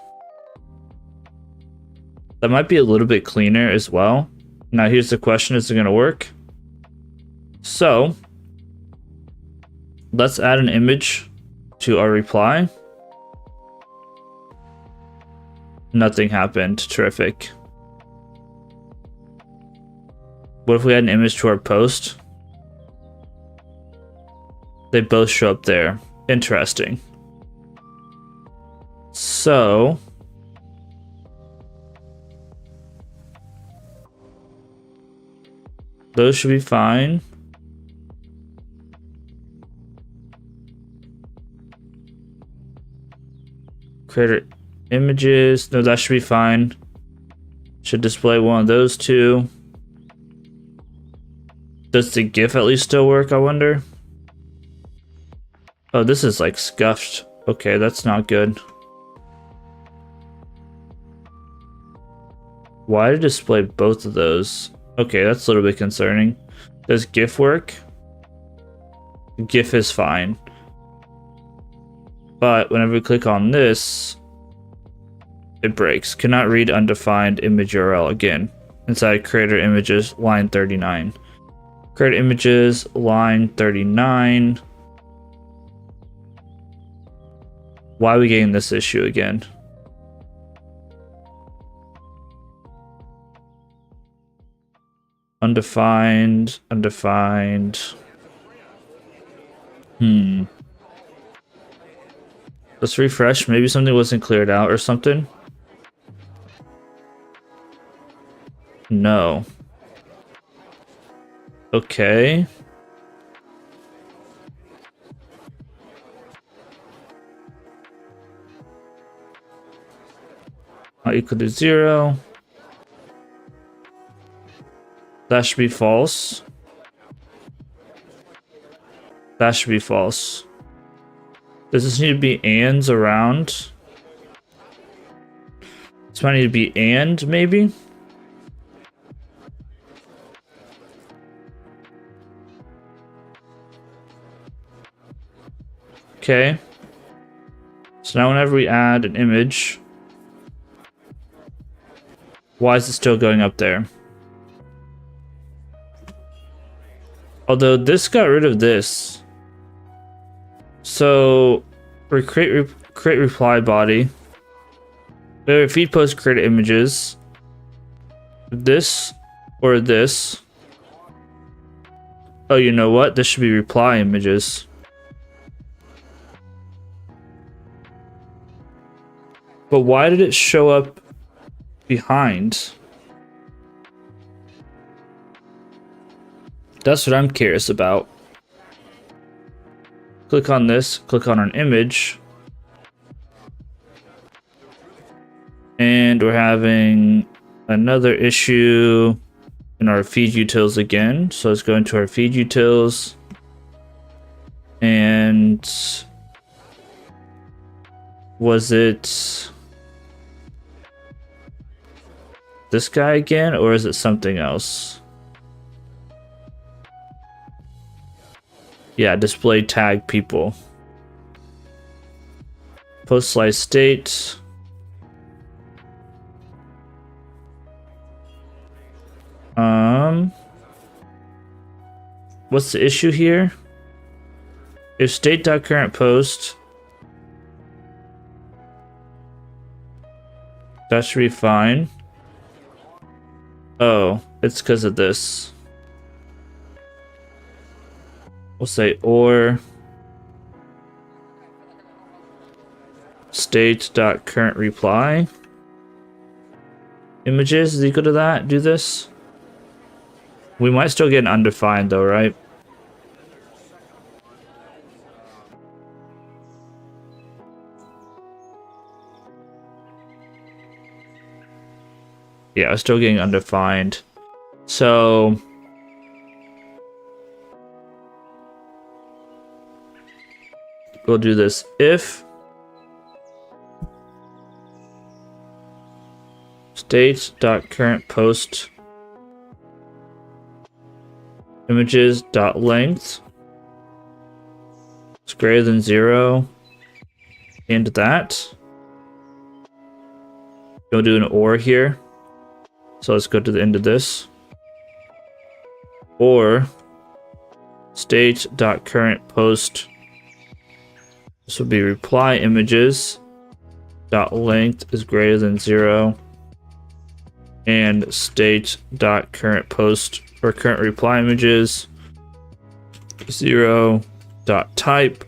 That might be a little bit cleaner as well. Now here's the question, is it gonna work? So let's add an image to our reply. Nothing happened. Terrific. What if we add an image to our post? They both show up there. Interesting. So those should be fine. Creator images. No, that should be fine. Should display one of those two. Does the GIF at least still work, I wonder? Oh, this is like scuffed. Okay, that's not good. Why did it display both of those? Okay, that's a little bit concerning. Does GIF work? GIF is fine. But whenever we click on this, it breaks. Cannot read undefined image URL again. Inside creator images, line 39. Creator images, line 39. Why are we getting this issue again? Undefined, undefined. Let's refresh. Maybe something wasn't cleared out or something. No. Okay. Not equal to 0. That should be false. That should be false. Does this need to be ands around? This might need to be and, maybe? Okay. So now whenever we add an image, why is it still going up there? Although this got rid of this. So we create reply body. Feed post create images. This or this. Oh, you know what? This should be reply images. But why did it show up behind? That's what I'm curious about. Click on this, click on an image. And we're having another issue in our feed utils again. So let's go into our feed utils. And was it this guy again, or is it something else? Yeah, display tag people. Post slice state. What's the issue here? If state.current post, that should be fine. Oh, it's because of this. We'll say or state.current reply images is equal to that. Do this. We might still get an undefined though, right? Yeah, it's still getting undefined. So we'll do this if state.currentPost images.length is greater than 0 and that. We'll do an or here. So let's go to the end of this. Or state.currentPost. This will be reply images dot length is greater than 0 and state.currentPost or current reply images 0 dot type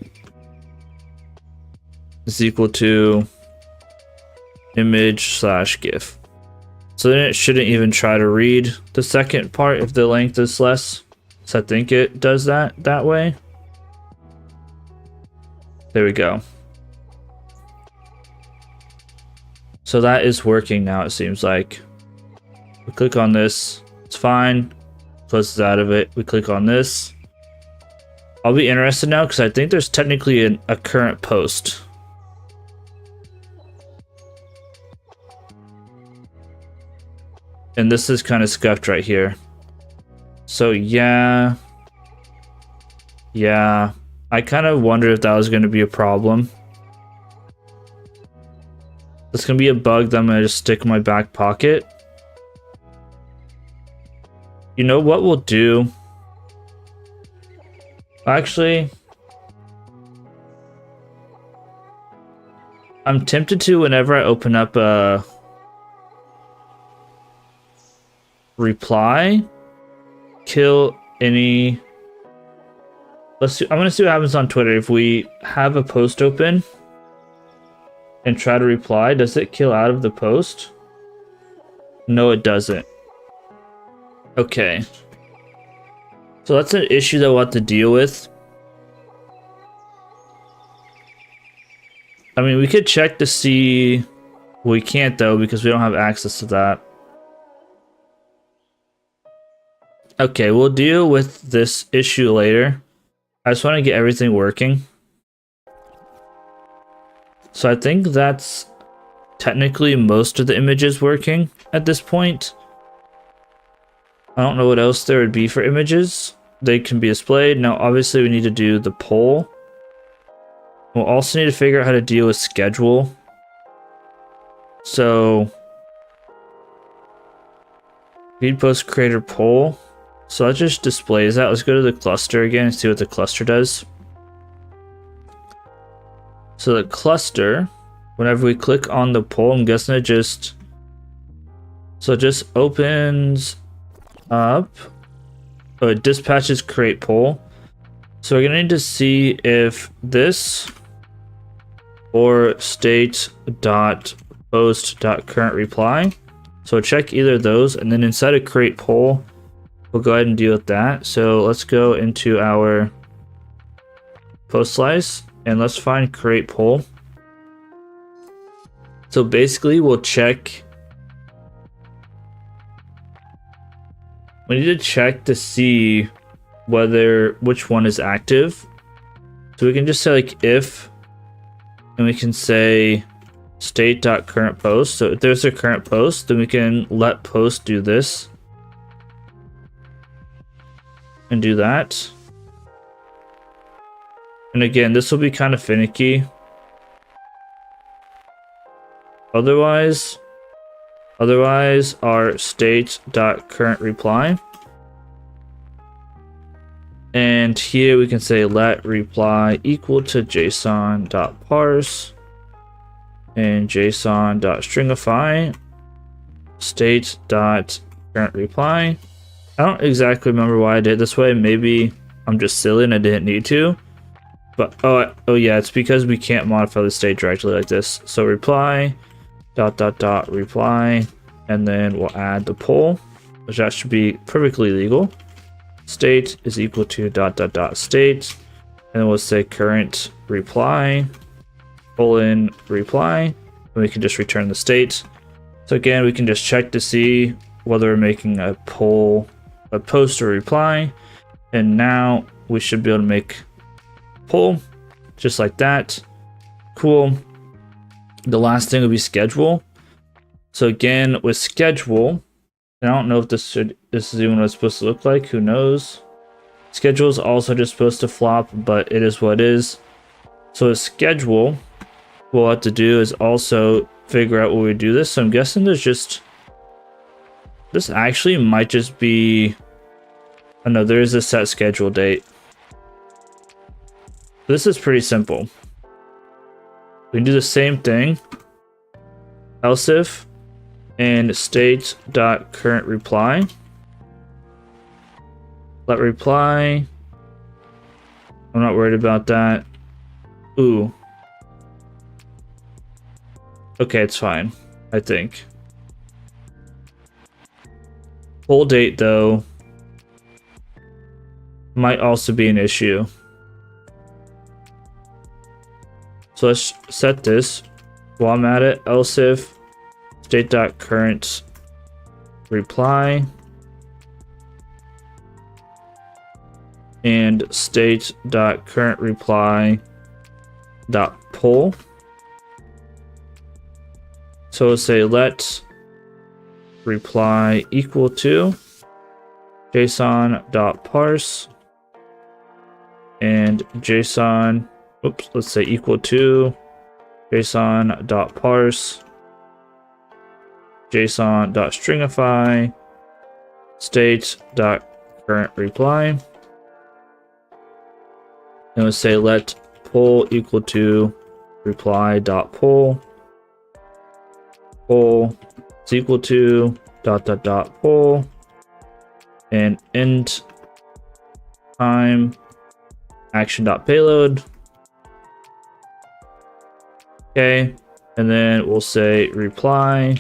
is equal to image / GIF. So then it shouldn't even try to read the second part if the length is less. So I think it does that way. There we go. So that is working now, it seems like. We click on this, it's fine. Closes out of it. We click on this. I'll be interested now because I think there's technically a current post. And this is kind of scuffed right here. So yeah. I kind of wondered if that was going to be a problem. It's going to be a bug that I'm going to just stick in my back pocket. You know what we'll do? Actually, I'm tempted to, whenever I open up a reply, kill any. Let's see. I'm gonna see what happens on Twitter if we have a post open and try to reply. Does it kill out of the post? No, it doesn't. Okay. So that's an issue that we'll have to deal with. I mean, we could check to see. We can't though because we don't have access to that. Okay, we'll deal with this issue later. I just want to get everything working. So I think that's technically most of the images working at this point. I don't know what else there would be for images. They can be displayed. Now, obviously, we need to do the poll. We'll also need to figure out how to deal with schedule. So, feed post creator poll. So that just displays that. Let's go to the cluster again and see what the cluster does. So the cluster, whenever we click on the poll, I'm guessing it just opens up. Oh, it dispatches create poll. So we're gonna need to see if this or state.post.currentReply. So check either of those, and then inside of create poll, we'll go ahead and deal with that. So let's go into our post slice and let's find create poll. So basically we'll check. We need to check to see which one is active. So we can just say like if, and we can say state.currentPost. So if there's a current post, then we can let post do this. And do that. And again, this will be kind of finicky. Otherwise our state.currentReply. And here we can say let reply equal to json.parse and json.stringify state.currentReply. I don't exactly remember why I did it this way. Maybe I'm just silly and I didn't need to. But oh yeah, it's because we can't modify the state directly like this. So reply reply, and then we'll add the poll, which that should be perfectly legal. State is equal to state, and then we'll say current reply : reply, and we can just return the state. So again, we can just check to see whether we're making a poll, a post or reply. And now we should be able to make poll just like that. Cool. The last thing would be schedule. So again, with schedule, and I don't know if this is even what it's supposed to look like. Who knows? Schedule is also just supposed to flop, but it is what it is. So with schedule, what we'll have to do is also figure out what we do this. So I'm guessing there's just, this actually might just be, oh no, there is a set schedule date. This is pretty simple. We can do the same thing. Else if and state.current reply. Let reply. I'm not worried about that. Ooh. Okay, it's fine, I think. Poll date though might also be an issue. So let's set this while I'm at it. Else if state.current reply and state.current reply dot poll. So we'll say let reply equal to json.parse and json, oops, let's say equal to json.parse json.stringify state.current reply, and we'll say let poll equal to reply.poll. Poll is equal to poll and end time action.payload. Okay, and then we'll say reply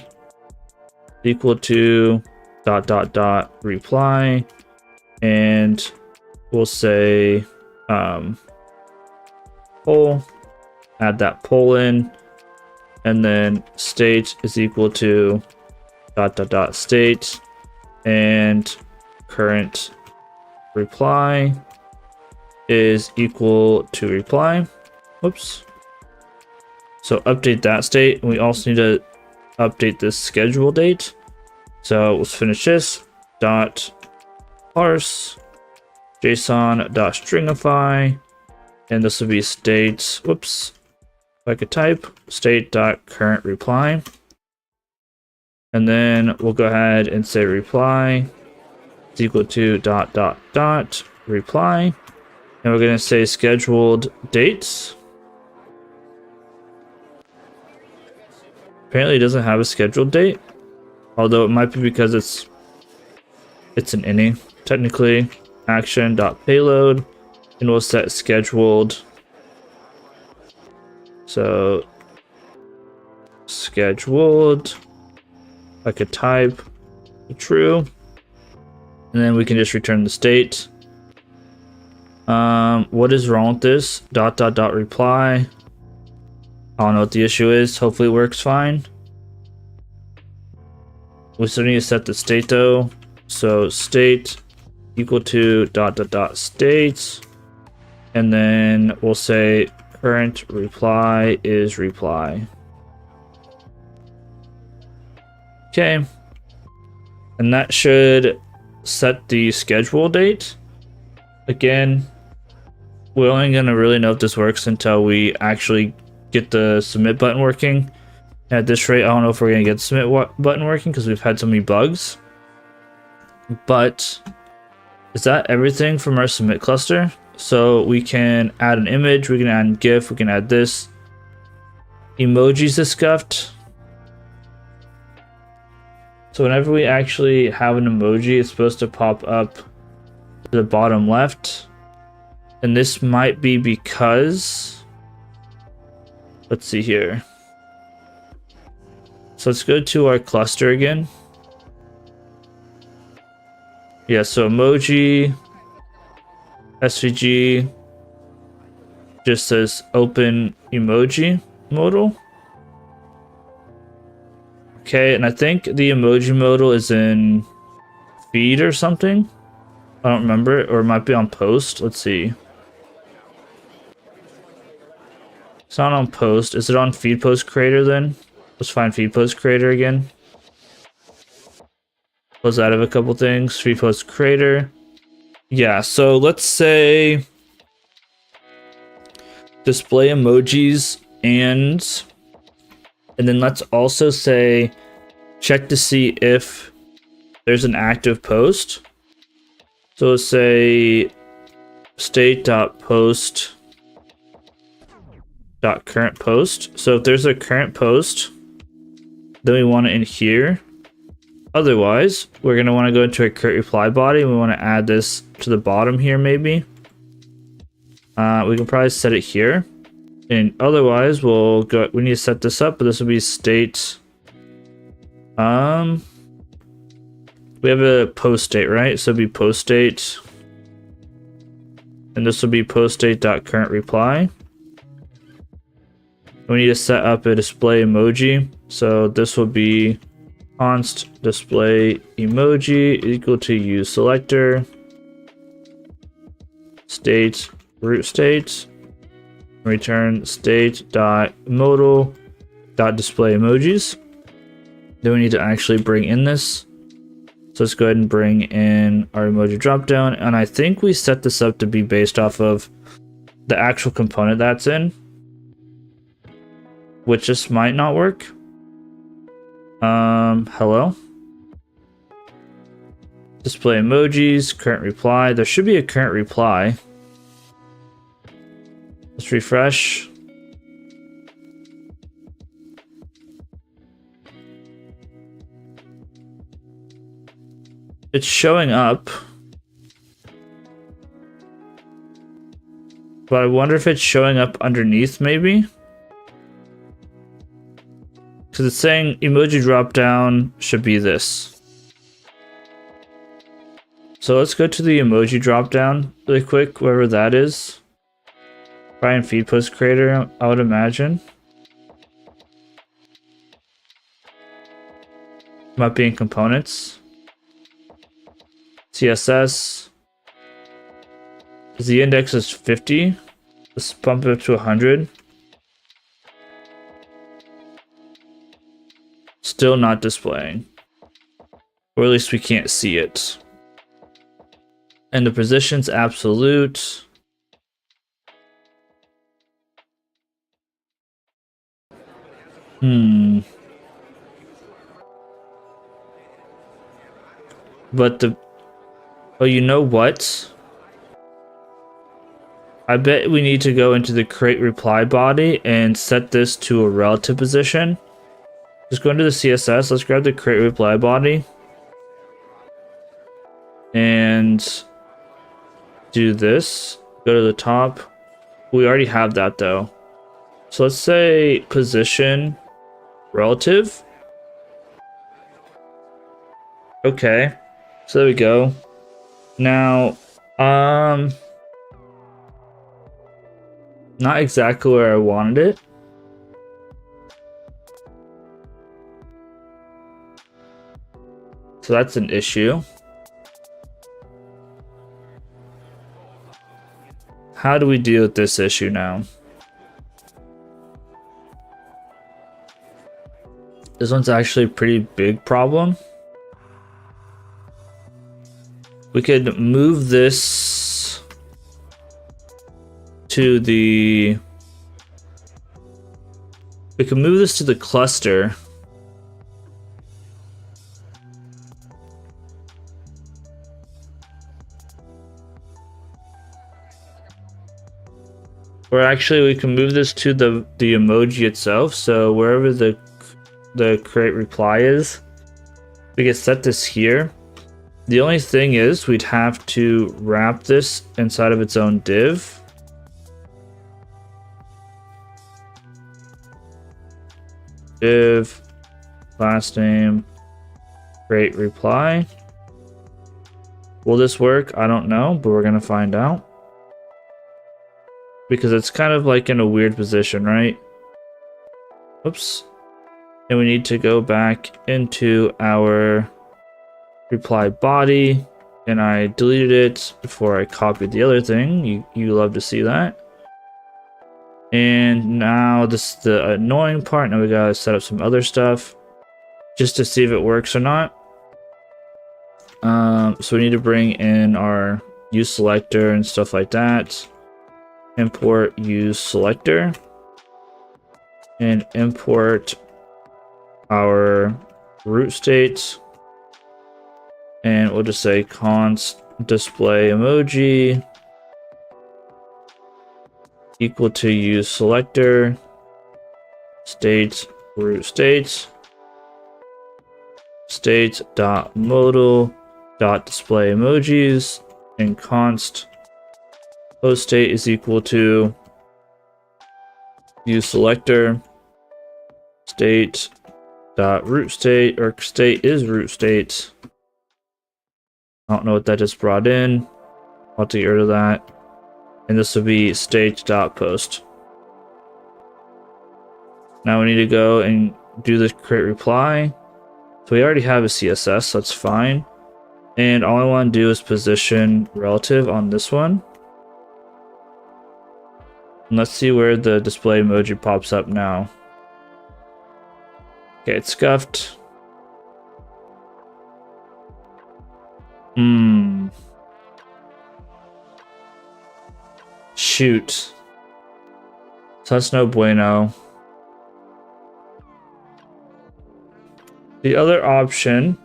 equal to reply, and we'll say poll, add that poll in, and then state is equal to state, and current reply is equal to reply. Whoops. So update that state. We also need to update this schedule date. So let's finish this. Dot parse json.stringify, and this will be state, whoops, if I could type, state.current reply. And then we'll go ahead and say reply is equal to reply. And we're going to say scheduled dates. Apparently it doesn't have a scheduled date, although it might be because it's an init. Technically, action.payload, and we'll set scheduled. So scheduled, I could type true, and then we can just return the state. What is wrong with this? Reply. I don't know what the issue is. Hopefully it works fine. We still need to set the state though. So state equal to state, and then we'll say current reply is reply. Okay, and that should set the schedule date. Again, we're only gonna really know if this works until we actually get the submit button working. At this rate, I don't know if we're gonna get the submit button working because we've had so many bugs. But is that everything from our submit cluster? So we can add an image, we can add a GIF, we can add this. Emojis is scuffed. So whenever we actually have an emoji, it's supposed to pop up to the bottom left. And this might be because, let's see here. So let's go to our cluster again. Yeah, so emoji, SVG just says open emoji modal. Okay, and I think the emoji modal is in feed or something. I don't remember, or it might be on post. Let's see. It's not on post. Is it on feed post creator then? Let's find feed post creator again. Close out of a couple things. Feed post creator. Yeah, so let's say display emojis and then let's also say check to see if there's an active post. So let's say state.post.current post. So if there's a current post, then we want it in here. Otherwise, we're going to want to go into a create reply body. We want to add this to the bottom here, maybe. We can probably set it here. And otherwise, we'll go. We need to set this up, but this will be state. We have a post state, right? So it'll be post state. And this will be post state.current reply. We need to set up a display emoji. So this will be const display emoji equal to use selector state root state, return state.modal.display emojis. Then we need to actually bring in this. So let's go ahead and bring in our emoji dropdown. And I think we set this up to be based off of the actual component that's in, which just might not work. Hello. Display emojis, current reply. There should be a current reply. Let's refresh. It's showing up. But I wonder if it's showing up underneath, maybe? Because it's saying emoji dropdown should be this. So let's go to the emoji dropdown really quick, wherever that is. Probably in feed post creator, I would imagine. Might be in components. CSS. The index is 50. Let's bump it up to 100. Still not displaying. Or at least we can't see it. And the position's absolute. But oh, you know what? I bet we need to go into the create reply body and set this to a relative position. Just go into the CSS. Let's grab the create reply body and do this. Go to the top. We already have that though. So let's say position relative. Okay. So there we go. Now, not exactly where I wanted it. So that's an issue. How do we deal with this issue now? This one's actually a pretty big problem. We could move this to the... We can move this to the cluster. Or actually we can move this to the emoji itself. So wherever the create reply is, we can set this here. The only thing is we'd have to wrap this inside of its own div. Div, last name, create reply. Will this work? I don't know, but we're gonna find out. Because it's kind of like in a weird position, right? Oops. And we need to go back into our reply body, and I deleted it before I copied the other thing. You love to see that. And now this is the annoying part. Now we gotta set up some other stuff just to see if it works or not. So we need to bring in our use selector and stuff like that. Import use selector and import our root state, and we'll just say const display emoji equal to use selector state root state state dot modal dot display emojis, and const post state is equal to use selector state dot root state, or state is root state. I don't know what that just brought in. I'll have to get rid of that. And this will be state dot post. Now we need to go and do the create reply. So we already have a CSS, so that's fine. And all I want to do is position relative on this one. And let's see where the display emoji pops up now. Okay, it's scuffed. Shoot. So that's no bueno. The other option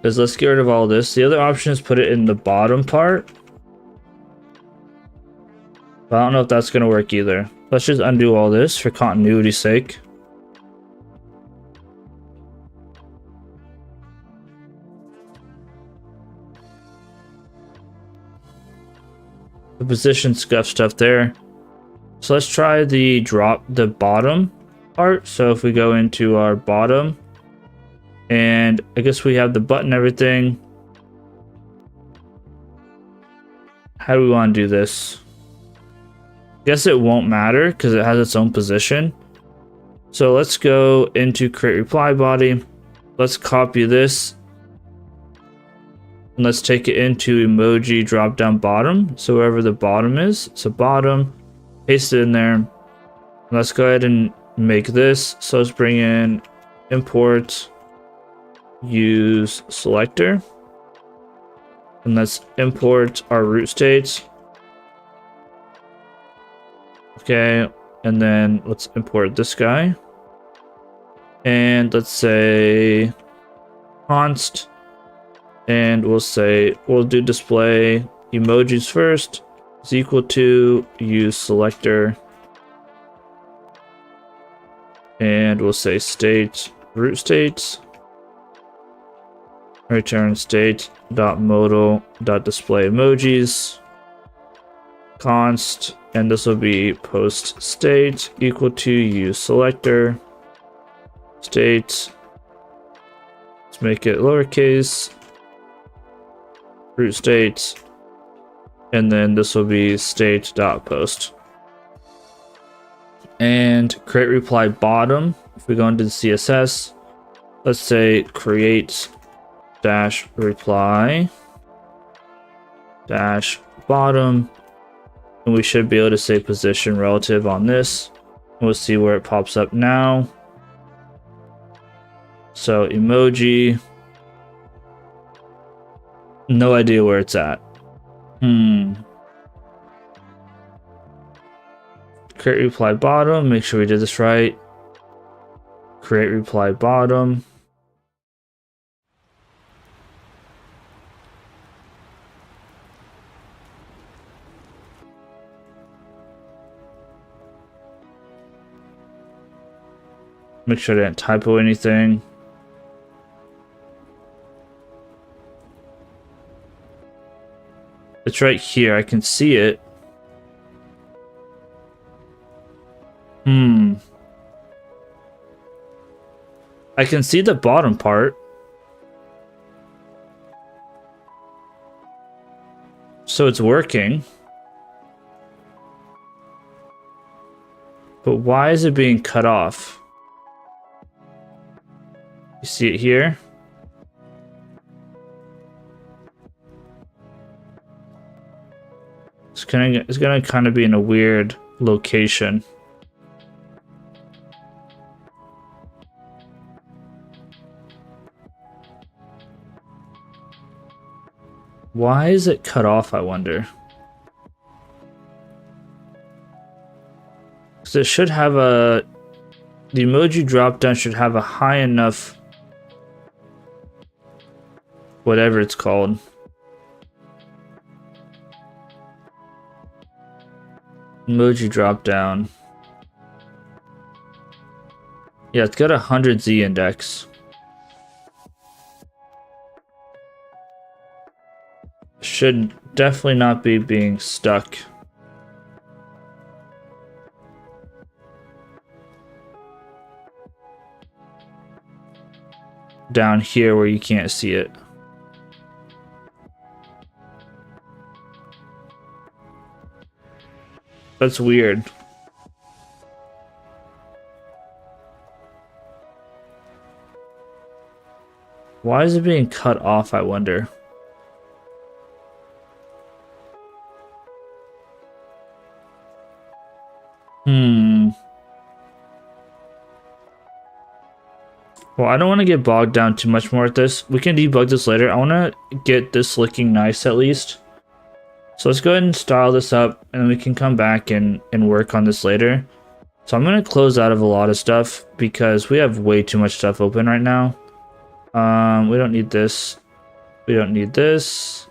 is, let's get rid of all this. The other option is put it in the bottom part. But I don't know if that's going to work either. Let's just undo all this for continuity's sake. The position scuff stuff there. So let's try the bottom part. So if we go into our bottom, and I guess we have the button, everything. How do we want to do this? I guess it won't matter because it has its own position. So let's go into create reply body. Let's copy this. And let's take it into emoji drop down bottom. So wherever the bottom is, so bottom, paste it in there. Let's go ahead and make this. So let's bring in import use selector. And let's import our root state. Okay, and then let's import this guy. And let's say const. And we'll say, we'll do display emojis first is equal to use selector. And we'll say state root states. Return state dot modal dot display emojis. Const, and this will be post state equal to use selector. State. Let's make it lowercase. Root state, and then this will be state dot post. And create reply bottom. If we go into the CSS, let's say create dash reply dash bottom, and we should be able to say position relative on this. We'll see where it pops up now. So emoji. No idea where it's at. Create reply bottom. Make sure we did this right. Create reply bottom. Make sure I didn't typo anything. It's right here. I can see it. I can see the bottom part. So it's working. But why is it being cut off? You see it here? It's gonna kind of be in a weird location. Why is it cut off, I wonder? Because it should have the emoji drop down should have a high enough, whatever it's called. Emoji drop down. Yeah, it's got 100 Z index. Should definitely not be being stuck. Down here where you can't see it. That's weird. Why is it being cut off, I wonder? Well, I don't want to get bogged down too much more with this. We can debug this later. I want to get this looking nice at least. So let's go ahead and style this up, and we can come back and work on this later. So I'm going to close out of a lot of stuff because we have way too much stuff open right now. We don't need this. We don't need this.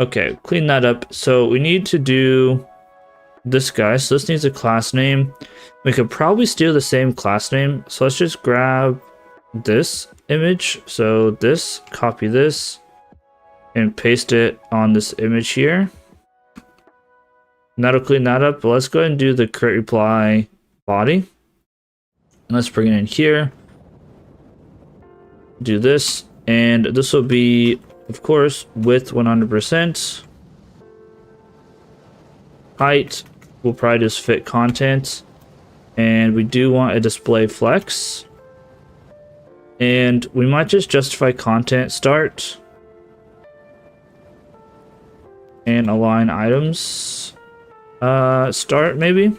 Okay, clean that up. So we need to do this guy. So this needs a class name. We could probably steal the same class name. So let's just grab this image. So this, copy this, and paste it on this image here. And that'll clean that up. But let's go ahead and do the create reply body. And let's bring it in here. Do this. And this will be, of course, width 100%. Height will probably just fit content. And we do want a display flex. And we might just justify content start. And align items. Start maybe.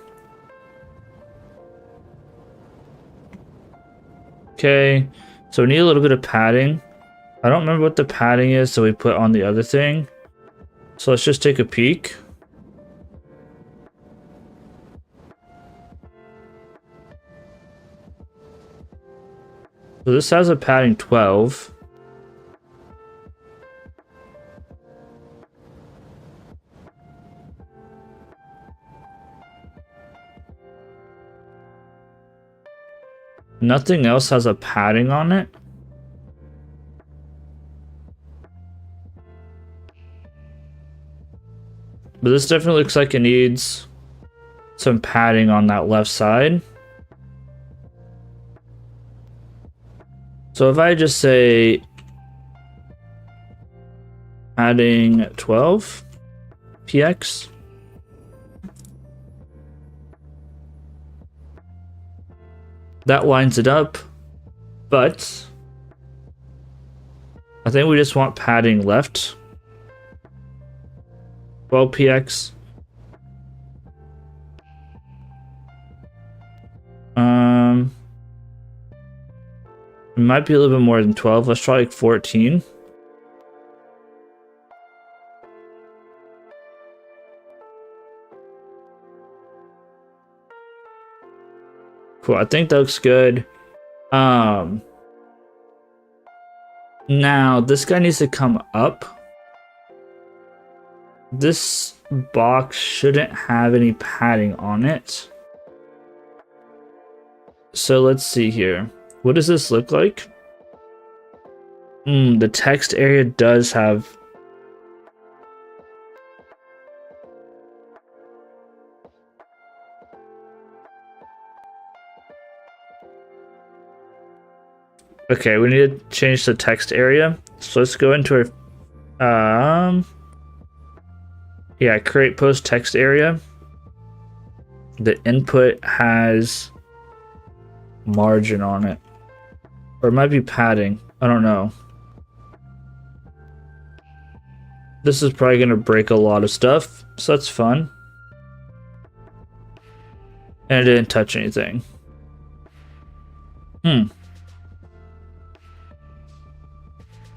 Okay, so we need a little bit of padding. I don't remember what the padding is, so we put on the other thing. So let's just take a peek. So this has a padding 12. Nothing else has a padding on it. But this definitely looks like it needs some padding on that left side. So if I just say padding 12 px, that lines it up, but I think we just want padding left. 12px. It might be a little bit more than 12. Let's try like 14. Cool, I think that looks good. Now this guy needs to come up. This box shouldn't have any padding on it. So let's see here. What does this look like? The text area does have... Okay, we need to change the text area. So let's go into our... Yeah, Yeah, create post text area. The input has margin on it. Or it might be padding. I don't know. This is probably going to break a lot of stuff, so that's fun. And it didn't touch anything.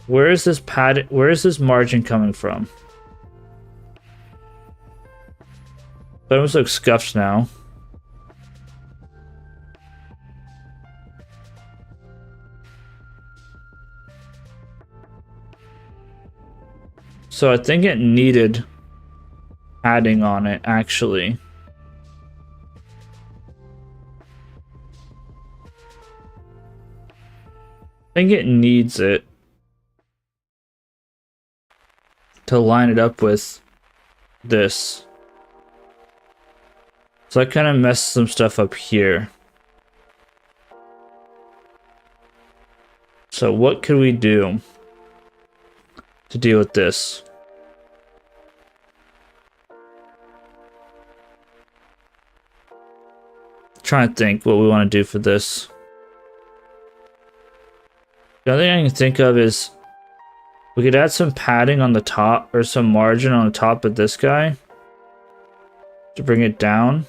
Where is this pad? Where is this margin coming from? It almost looks scuffed now. So I think it needed padding on it, actually. I think it needs it to line it up with this. So I kind of messed some stuff up here. So what could we do to deal with this? Trying to think what we want to do for this. The other thing I can think of is we could add some padding on the top, or some margin on the top of this guy to bring it down.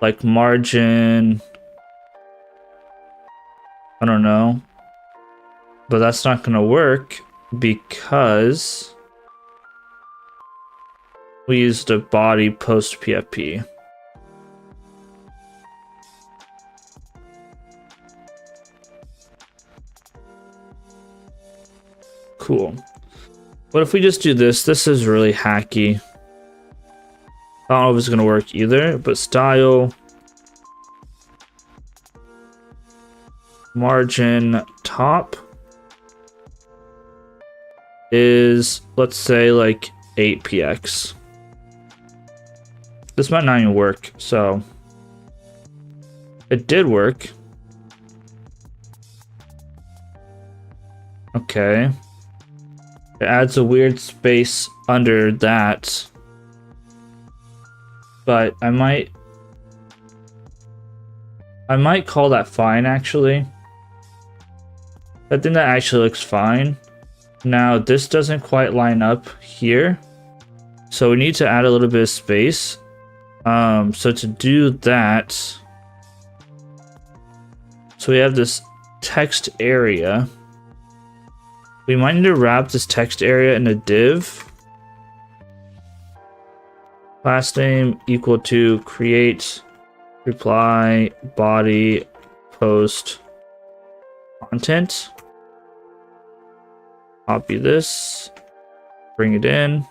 Like margin, I don't know. But that's not going to work because we used a body post PFP. Cool. What if we just do this? This is really hacky. I don't know if it's going to work either, but style, margin top is, let's say, like 8px. This might not even work, so it did work. Okay. It adds a weird space under that. But I might call that fine, actually. I think that actually looks fine. Now, this doesn't quite line up here. So we need to add a little bit of space. So to do that, so we have this text area. We might need to wrap this text area in a div. Last name equal to create reply body post content. Copy this, bring it in,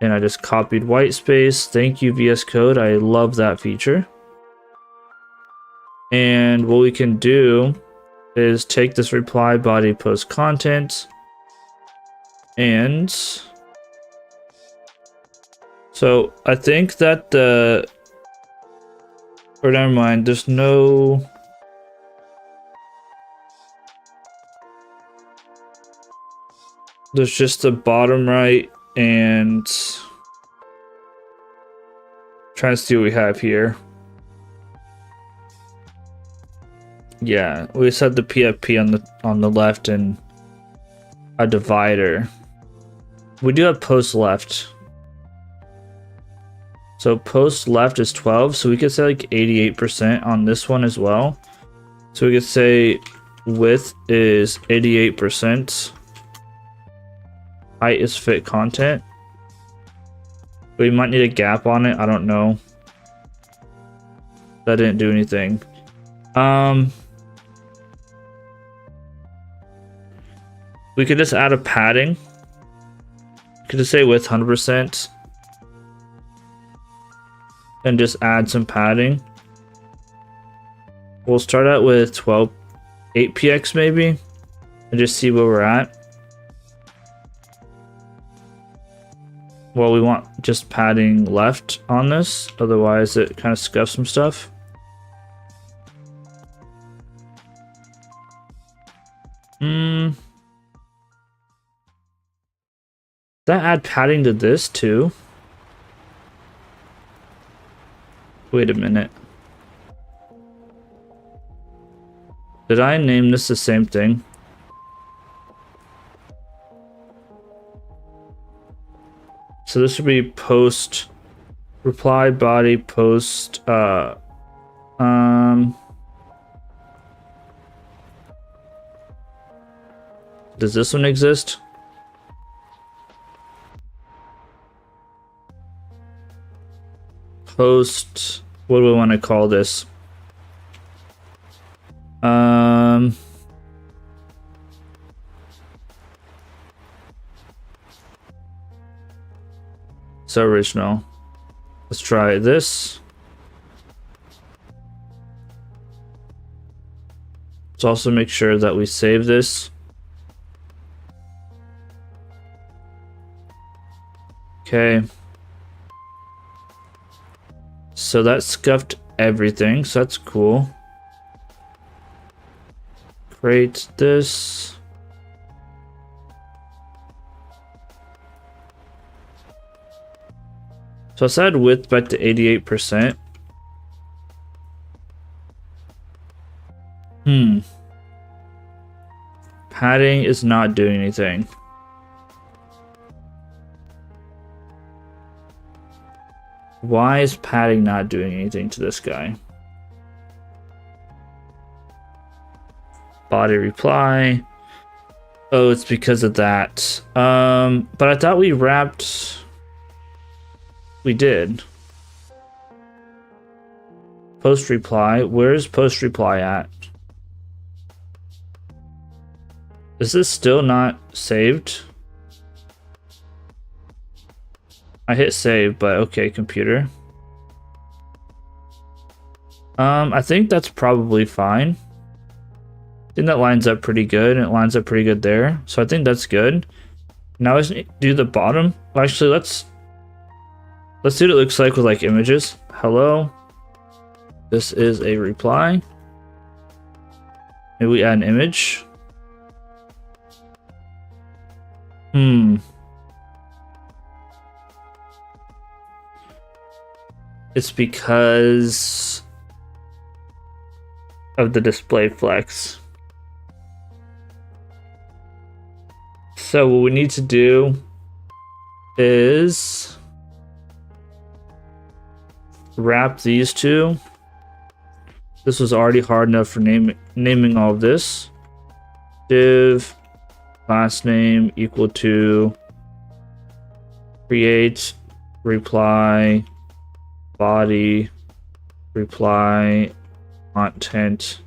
and I just copied white space. Thank you, VS Code. I love that feature. And what we can do is take this reply body post content, and so I think that or never mind, there's just the bottom right, and trying to see what we have here. Yeah, we just had the PFP on the left and a divider. We do have post left. So post left is 12, so we could say like 88% on this one as well. So we could say width is 88%. Height is fit content. We might need a gap on it, I don't know. That didn't do anything. We could just add a padding. We could just say width 100%. And just add some padding. We'll start out with 8px maybe, and just see where we're at. Well, we want just padding left on this, otherwise it kind of scuffs some stuff. That add padding to this too? Wait a minute. Did I name this the same thing? So this would be post reply body post does this one exist? Post, what do we want to call this? So original. Let's try this. Let's also make sure that we save this. Okay. So that scuffed everything, so that's cool. Create this. So let's add width back to 88%. Padding is not doing anything. Why is padding not doing anything to this guy? Body reply. Oh, it's because of that. But I thought we wrapped. We did. Post reply. Where's post reply at? Is this still not saved? I hit save, but okay, computer. I think that's probably fine. I think that lines up pretty good, and it lines up pretty good there. So I think that's good. Now let's do the bottom. Well, actually, let's see what it looks like with like images. Hello. This is a reply. Maybe we add an image. It's because of the display flex. So what we need to do is wrap these two. This was already hard enough for naming all of this. Div last name equal to create reply body reply content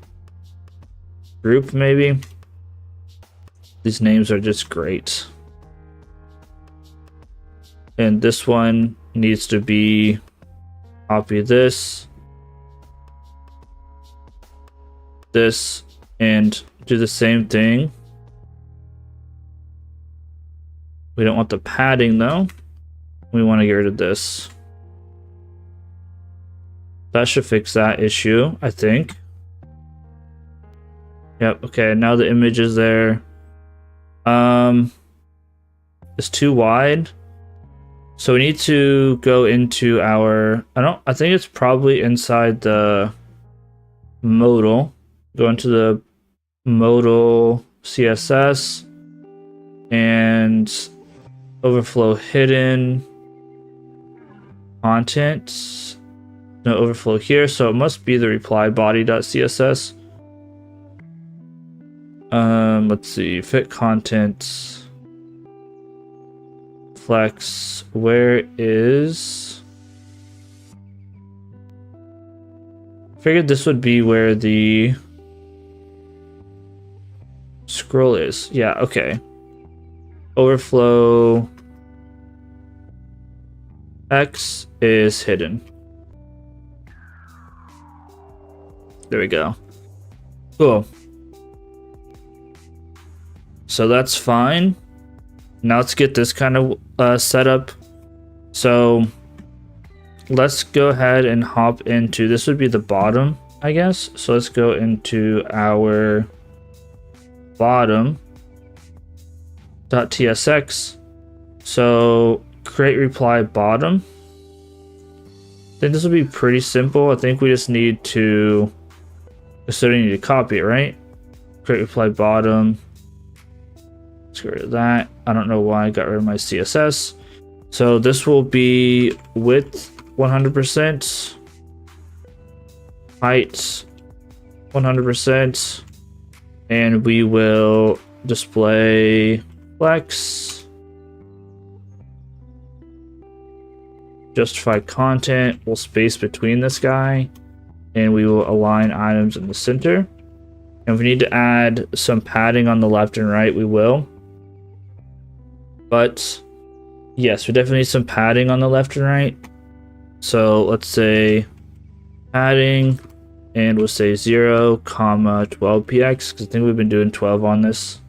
group, maybe. These names are just great. And this one needs to be copy this, and do the same thing. We don't want the padding though. We want to get rid of this. That should fix that issue, I think. Yep, okay, now the image is there. It's too wide. So we need to go into our, I think it's probably inside the modal. Go into the modal CSS and overflow hidden content. No overflow here, so it must be the reply body.css. Let's see, fit content flex. Where is? Figured this would be where the scroll is. Yeah, okay. Overflow X is hidden. There we go. Cool. So that's fine. Now let's get this kind of set up. So let's go ahead and hop into, this would be the bottom, I guess. So let's go into our bottom.tsx. So create reply bottom. think this will be pretty simple. I think we just need to need to copy it, right? Create reply bottom. Let's get rid of that. I don't know why I got rid of my CSS. So this will be width 100%, height 100%, and we will display flex, justify content. We'll space between this guy, and we will align items in the center. And if we need to add some padding on the left and right, we will. But yes, we definitely need some padding on the left and right. So let's say padding, and we'll say 0, 12 px, because I think we've been doing 12 on this.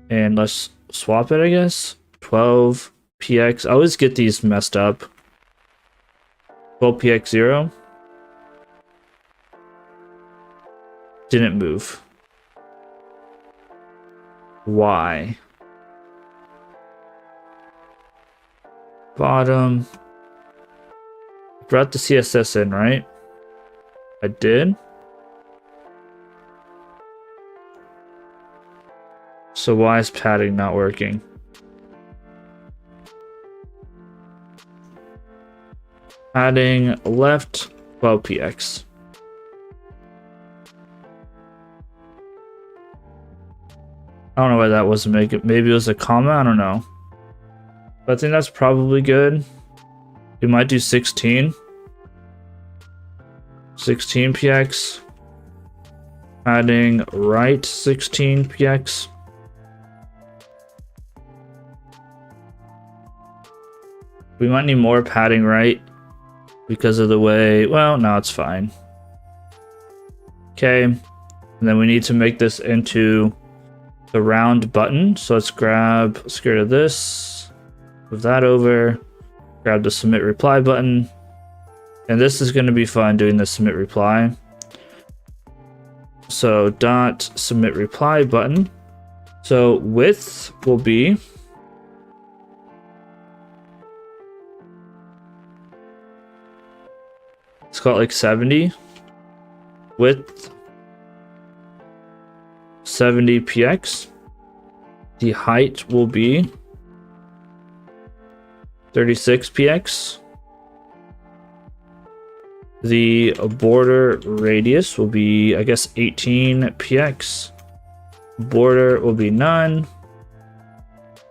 And let's swap it, I guess. 12 px. I always get these messed up. 12 px 0. Didn't move. Why? Bottom. Brought the CSS in, right? I did. So why is padding not working? Padding left 12 px. I don't know why that wasn't making. Maybe it was a comma. I don't know. But I think that's probably good. We might do 16. 16 px. Padding right 16 px. We might need more padding right because of the way. Well, no, it's fine. Okay. And then we need to make this into the round button. So let's get rid of this, move that over, grab the submit reply button. And this is going to be fun doing the submit reply. So dot submit reply button. So width will be let's call it like 70. Width 70 px. The height will be 36 px. The border radius will be, I guess, 18 px. Border will be none.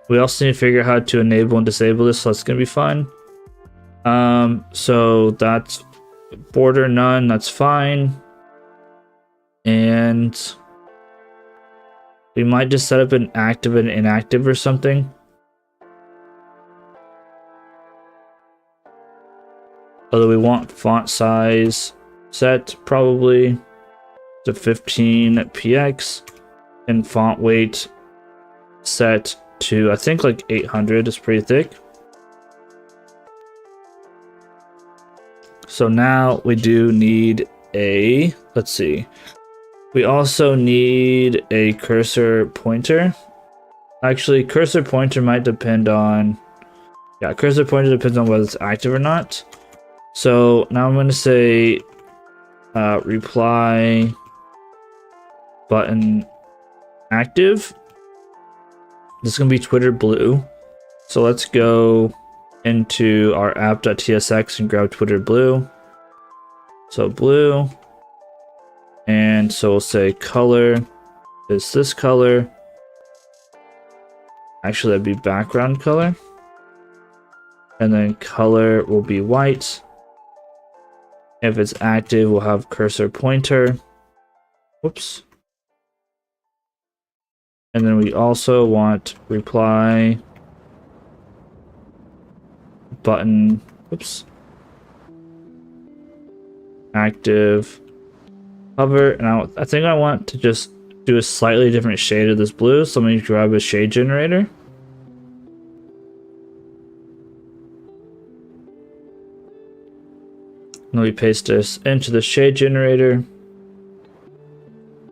We also need to figure out how to enable and disable this, so that's gonna be fun. So that's border none, that's fine. And we might just set up an active and inactive or something. Although we want font size set probably to 15 px and font weight set to, I think, like 800 is pretty thick. So now we do need a, let's see. We also need a cursor pointer. Actually, cursor pointer might depend on, yeah, cursor pointer depends on whether it's active or not. So now I'm going to say reply button active. This is going to be Twitter blue. So let's go into our app.tsx and grab Twitter blue. So blue. And so we'll say color is this color. Actually, that'd be background color. And then color will be white. If it's active, we'll have cursor pointer. Whoops. And then we also want reply button. Whoops. Active hover. And I think I want to just do a slightly different shade of this blue. So I'm going to grab a shade generator. And we paste this into the shade generator.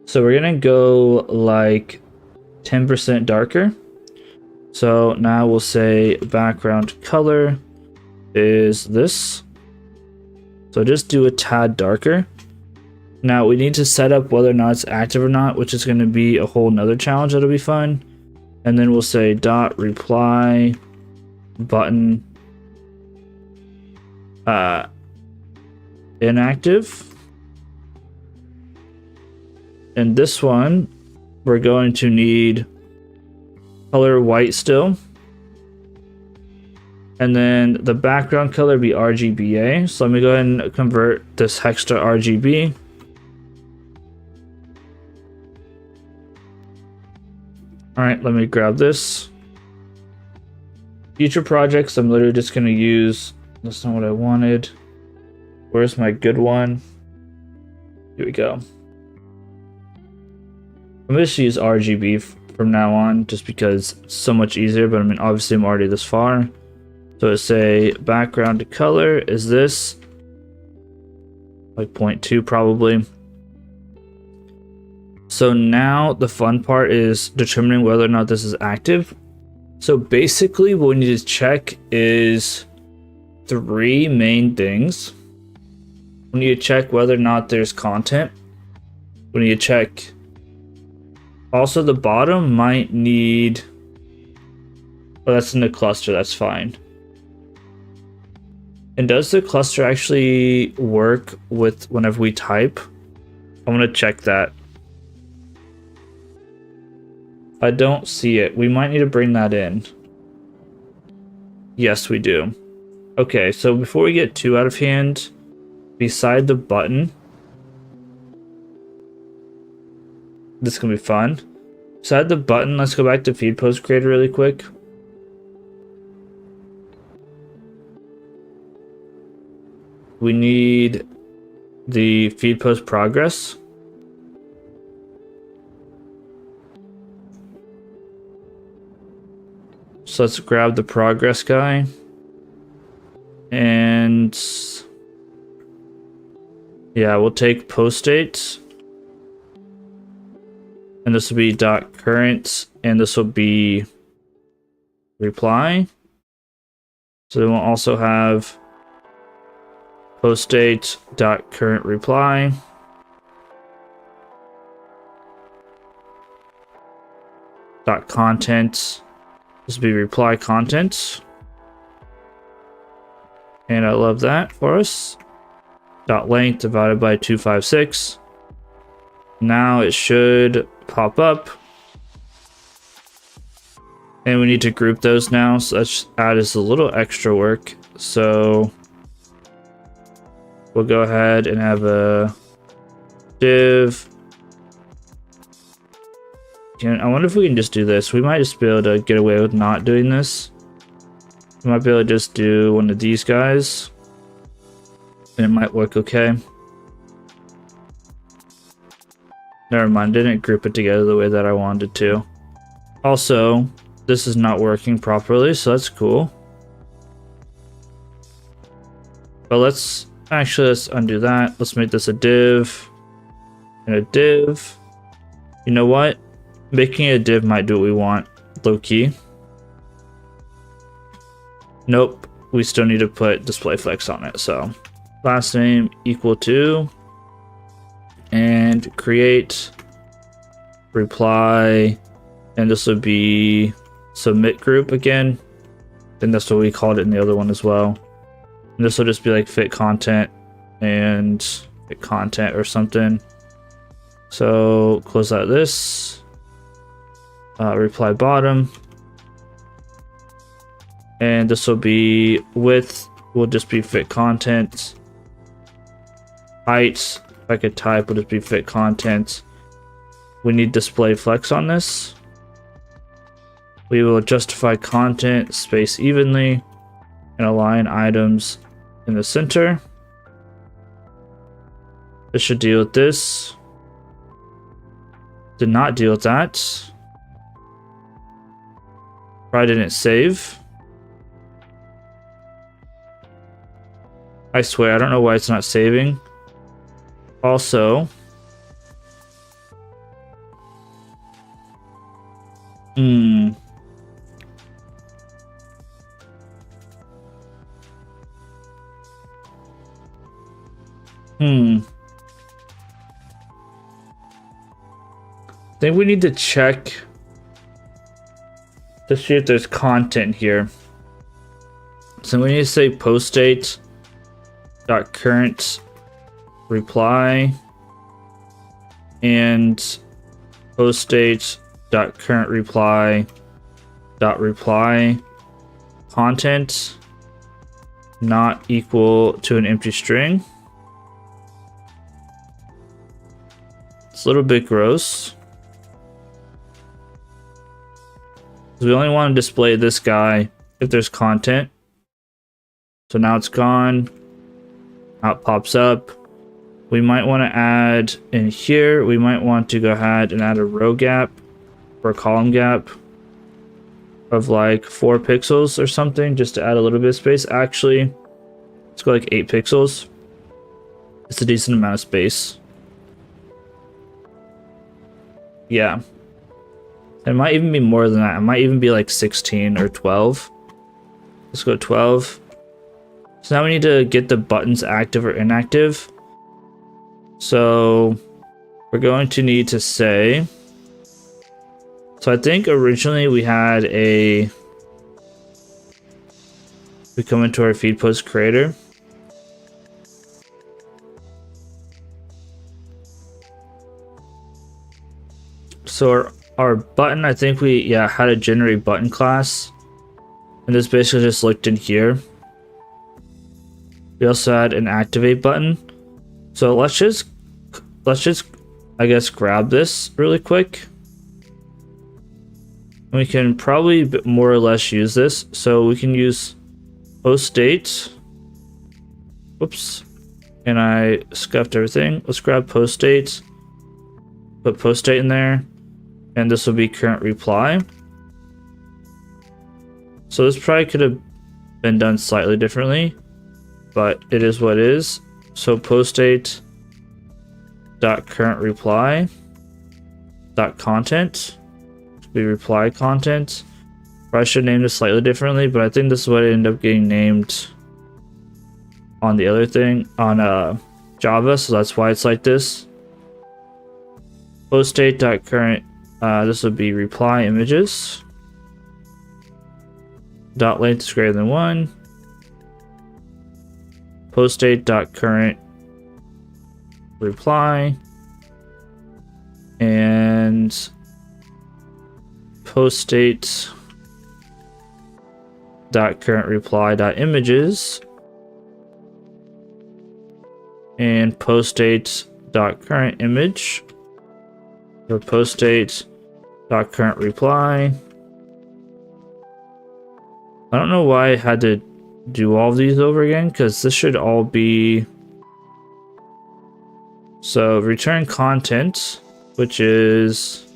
So we're gonna go like 10% darker. So now we'll say background color is this. So just do a tad darker. Now we need to set up whether or not it's active or not, which is going to be a whole nother challenge that'll be fun. And then we'll say dot reply button inactive. And this one, we're going to need color white still. And then the background color be RGBA. So let me go ahead and convert this hex to RGB. All right, let me grab this. Future projects, I'm literally just gonna use, that's not what I wanted. Where's my good one? Here we go. I'm going to use RGB from now on just because it's so much easier, but I mean, obviously I'm already this far. So say background color is this, like 0.2 probably. So now the fun part is determining whether or not this is active. So basically what we need to check is 3 main things. We need to check whether or not there's content. We need to check. Also, the bottom might need. Oh, that's in the cluster. That's fine. And does the cluster actually work with whenever we type? I'm gonna check that. I don't see it. We might need to bring that in. Yes, we do. Okay, so before we get too out of hand, beside the button, this is gonna be fun. Beside the button, let's go back to feed post creator really quick. We need the feed post progress. So let's grab the progress guy. And yeah, we'll take post date. And this will be dot current, and this will be reply. So then we'll also have post date dot current reply. Dot content. This will be reply content. And I love that for us. Dot length divided by 256. Now it should pop up. And we need to group those now. So let's add us a little extra work. So we'll go ahead and have a div. I wonder if we can just do this. We might just be able to get away with not doing this. We might be able to just do one of these guys. And it might work okay. Never mind, didn't group it together the way that I wanted to. Also, this is not working properly, so that's cool. But let's undo that. Let's make this a div and a div. You know what? Making a div might do what we want, low key. Nope, we still need to put display flex on it. So last name equal to, and create reply, and this would be submit group again. And that's what we called it in the other one as well. And this will just be like fit content and fit content or something. So close out this. Reply bottom. And this will be width will just be fit content. Height, if I could type, will just be fit content. We need display flex on this. We will justify content space evenly and align items in the center. This should deal with this. Did not deal with that. Probably didn't save. I swear, I don't know why it's not saving. Also, I think we need to check to see if there's content here. So we need to say post state dot current reply and post state dot current reply dot reply content not equal to an empty string. It's a little bit gross. We only want to display this guy if there's content. So now it's gone. Now it pops up. We might want to add in here, we might want to go ahead and add a row gap or a column gap of like 4 pixels or something, just to add a little bit of space. Actually, let's go like 8 pixels. It's a decent amount of space. Yeah. It might even be more than that. It might even be like 16 or 12. Let's go 12. So now we need to get the buttons active or inactive. So we're going to need to say, so I think originally we had we come into our feed post creator. So our button, I think we had a generate button class, and this basically just looked in here. We also had an activate button. So let's just I guess grab this really quick. We can probably more or less use this. So we can use post state. Whoops. And I scuffed everything. Let's grab post state. Put post state in there. And this will be current reply. So this probably could have been done slightly differently, but it is what it is. So post state dot current reply dot content be reply content. Probably should name this slightly differently, but I think this is what it ended up getting named on the other thing on Java, so that's why it's like this. Post state dot current this would be reply images dot length is greater than 1. Post state dot current reply and post state dot current reply dot images and post state dot current image or post state dot current reply. I don't know why I had to do all of these over again, because this should all be, so return content, which is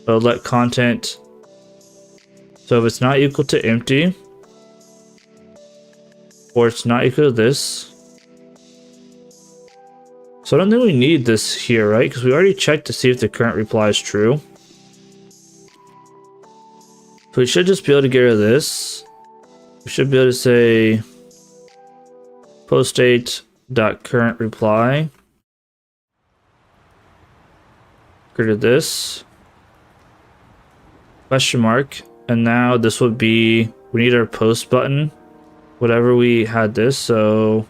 let content, so if it's not equal to empty or it's not equal to this, so I don't think we need this here, right? Because we already checked to see if the current reply is true. So we should just be able to get rid of this. We should be able to say post state dot current reply. Get rid of this. Question mark. And now this would be, we need our post button. Whatever we had this, so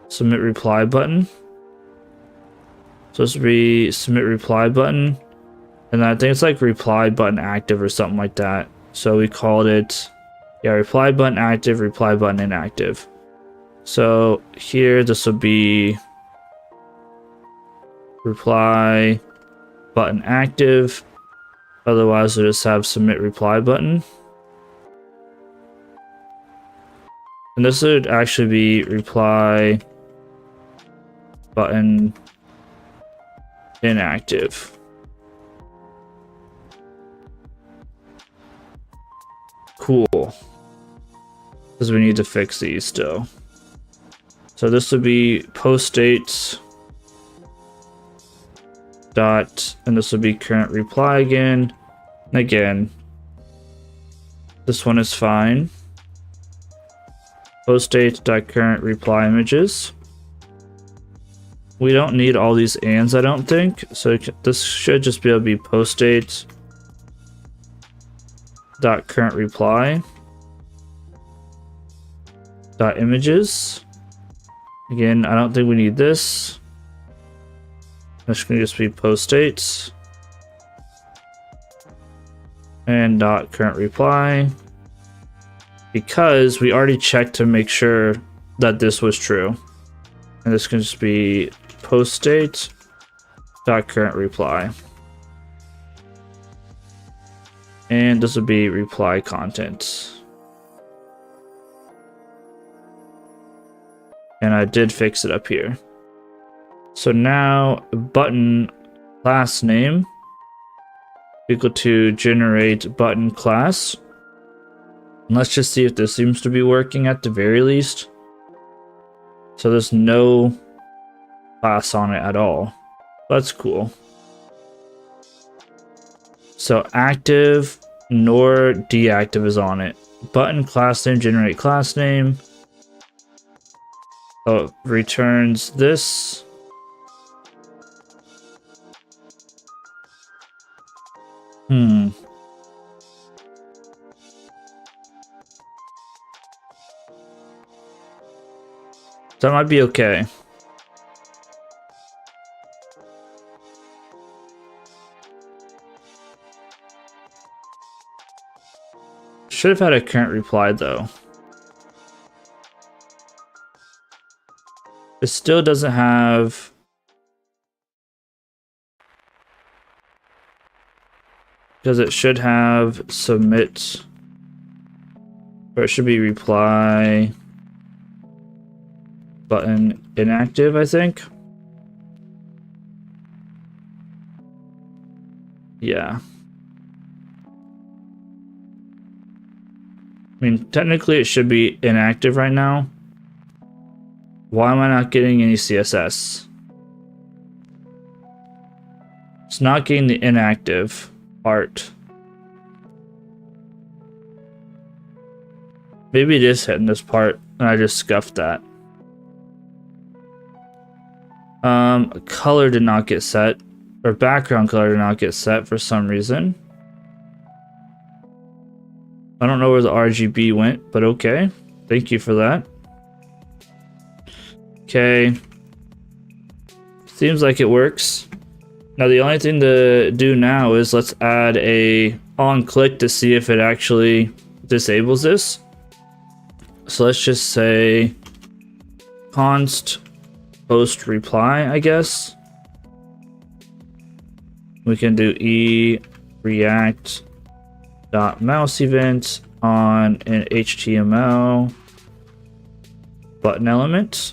submit reply button. So this would be submit reply button. And I think it's like reply button active or something like that. So we called it, reply button active, reply button inactive. So here, this will be reply button active. Otherwise, we'll just have submit reply button. And this would actually be reply button inactive. Cool. Because we need to fix these still. So this would be post state dot, and this would be current reply again. And again, this one is fine. Post state dot current reply images. we don't need all these ands, I don't think. So this should just be able to be post date dot current reply dot images. Again, I don't think we need this. This can just be post dates and dot current reply, because we already checked to make sure that this was true. And this can just be post date dot current reply, and this would be reply content. And I did fix it up here. So now button class name equal to generate button class. And let's just see if this seems to be working at the very least. So there's no class on it at all. That's cool. So active nor deactive is on it. Button class name, generate class name. Oh, returns this. That might be okay. Should have had a current reply though. It still doesn't have. Because it should have submit, or it should be reply button inactive, I think. Yeah. I mean, technically it should be inactive right now. Why am I not getting any CSS? It's not getting the inactive part. Maybe it is hitting this part and I just scuffed that. Color did not get set, or background color did not get set for some reason. I don't know where the RGB went, but okay. Thank you for that. Okay. Seems like it works. Now the only thing to do now is let's add a on click to see if it actually disables this. So let's just say const post reply, I guess. We can do e react dot mouse event on an HTML button element.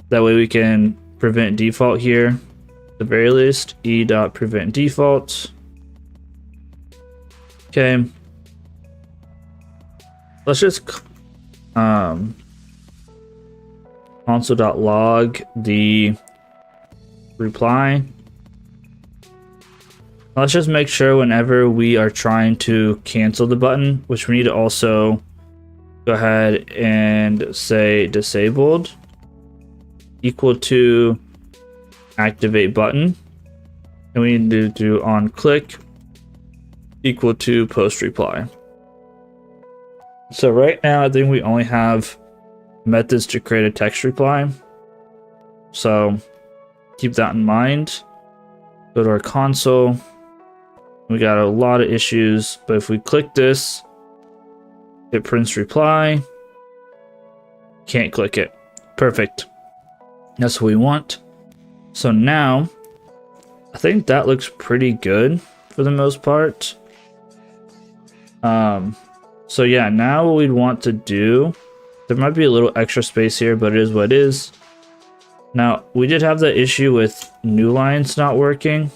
That way we can prevent default here. At the very least, e dot prevent default. Okay. Let's just console.log the reply. Let's just make sure whenever we are trying to cancel the button, which we need to also go ahead and say disabled, equal to activate button, and we need to do on click equal to post reply. So right now I think we only have methods to create a text reply, so keep that in mind. Go to our console. We got a lot of issues, but if we click this, it prints reply. Can't click it. Perfect. That's what we want. So now I think that looks pretty good for the most part. So yeah, now what we'd want to do, there might be a little extra space here, but it is what it is. Now we did have the issue with new lines not working.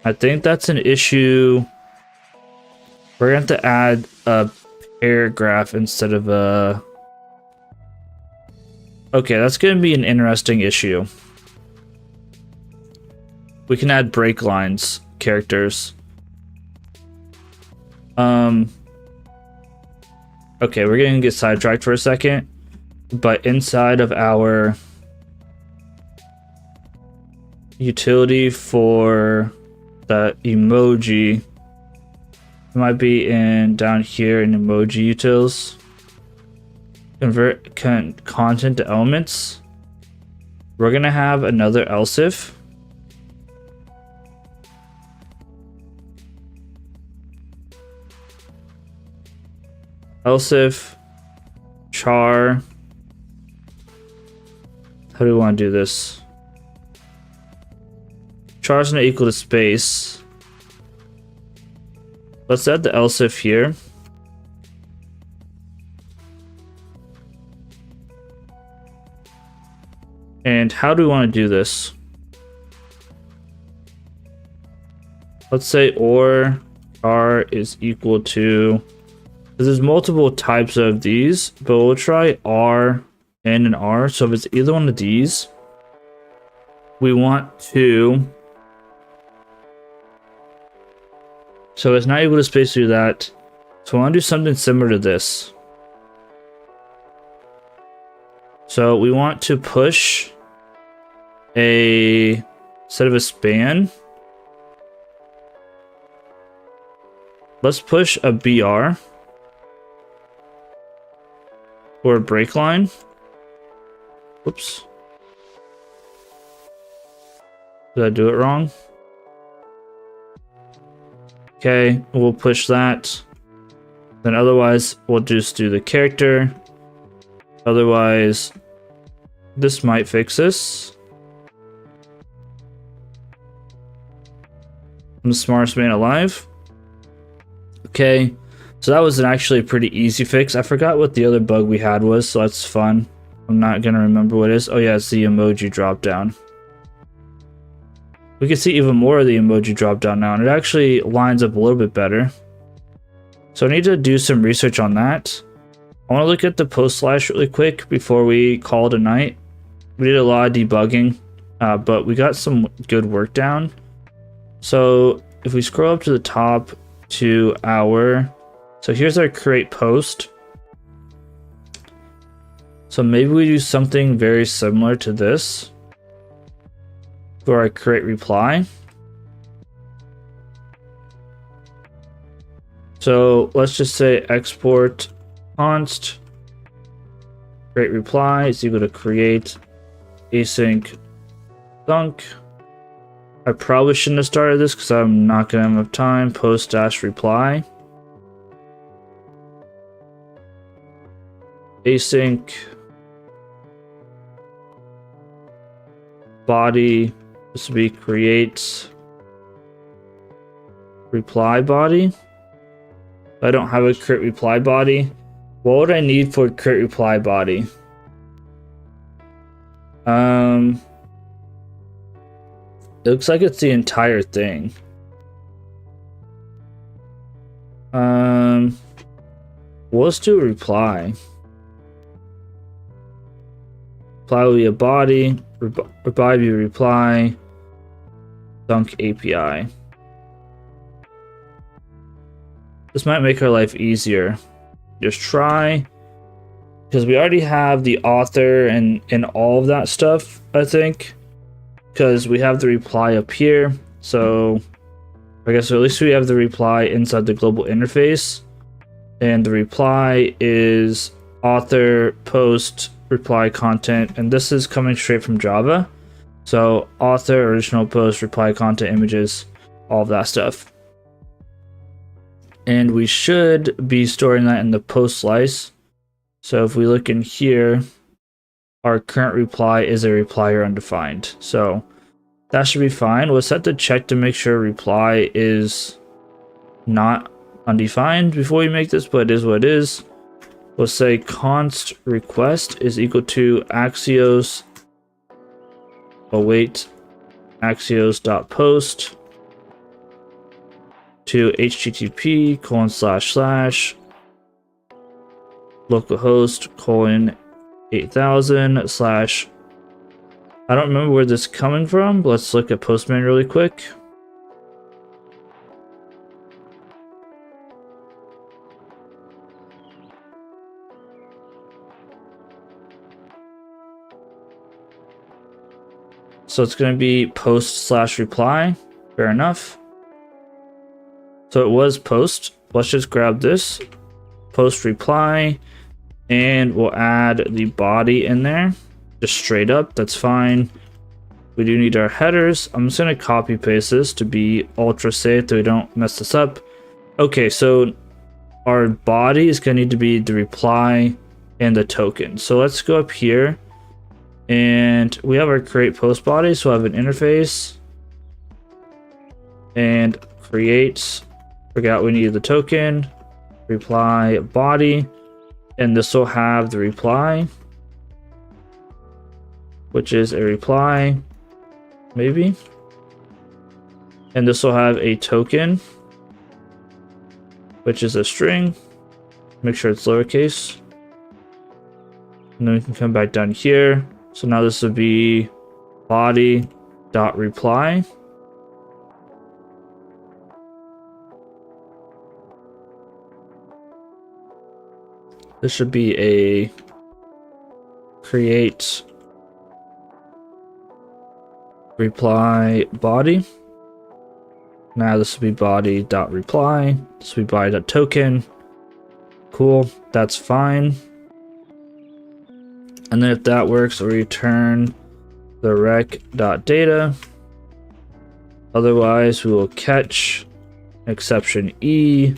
I think that's an issue. We're going to have to add a paragraph instead of a... Okay, that's going to be an interesting issue. We can add break lines, characters. Okay, we're going to get sidetracked for a second. but inside of our utility for the emoji, it might be in down here in emoji utils, convert content to elements. We're gonna have another else if. Else if char. How do we want to do this? Char is not equal to space. Let's add the else if here. And how do we want to do this? Let's say or r is equal to, because there's multiple types of these, but we'll try r and r. So if it's either one of these, we want to, so it's not equal to space to do that. So I want to do something similar to this. So we want to push a instead of a span. Let's push a BR or a break line. Whoops. Did I do it wrong? Okay, we'll push that. Then otherwise, we'll just do the character. Otherwise, this might fix this. I'm the smartest man alive. Okay, so that was actually a pretty easy fix. I forgot what the other bug we had was, so that's fun. I'm not gonna remember what it is. Oh yeah, it's the emoji drop down. We can see even more of the emoji drop down now, and it actually lines up a little bit better. So I need to do some research on that. I want to look at the post slash really quick before we call it a night. We did a lot of debugging, but we got some good work down. So if we scroll up to the top to our, so here's our create post. So maybe we do something very similar to this for our create reply. So let's just say export const create reply is equal to create async thunk. I probably shouldn't have started this because I'm not gonna have enough time. Post dash reply async body. This would be create reply body. I don't have a create reply body. What would I need for create reply body? It looks like it's the entire thing. Well, let's do a reply. Reply will be a body. Reply will be reply. Thunk API. This might make our life easier. Just try, because we already have the author and all of that stuff, I think, because we have the reply up here. So I guess at least we have the reply inside the global interface, and the reply is author post reply content, and this is coming straight from Java. So author, original post, reply content, images, all of that stuff. And we should be storing that in the post slice. So if we look in here, our current reply is a reply or undefined. So that should be fine. We'll set the check to make sure reply is not undefined before we make this, but it is what it is. We'll say const request is equal to axios await axios.post to http:// localhost 8000 / I don't remember where this is coming from, but let's look at Postman really quick. So it's going to be post/reply. Fair enough. So it was post. Let's just grab this post reply and we'll add the body in there just straight up. That's fine. We do need our headers. I'm just going to copy paste this to be ultra safe that we don't mess this up. Okay, so our body is going to need to be the reply and the token. So let's go up here and we have our create post body. So I have an interface and create. Forgot we needed the token, reply body, and this will have the reply, which is a reply, maybe. And this will have a token, which is a string. Make sure it's lowercase. And then we can come back down here. So now this would be body.reply. This should be a create reply body. Now this will be body.reply. This will be body.token. Cool, that's fine. And then if that works, we'll return the rec.data. Otherwise, we will catch exception E.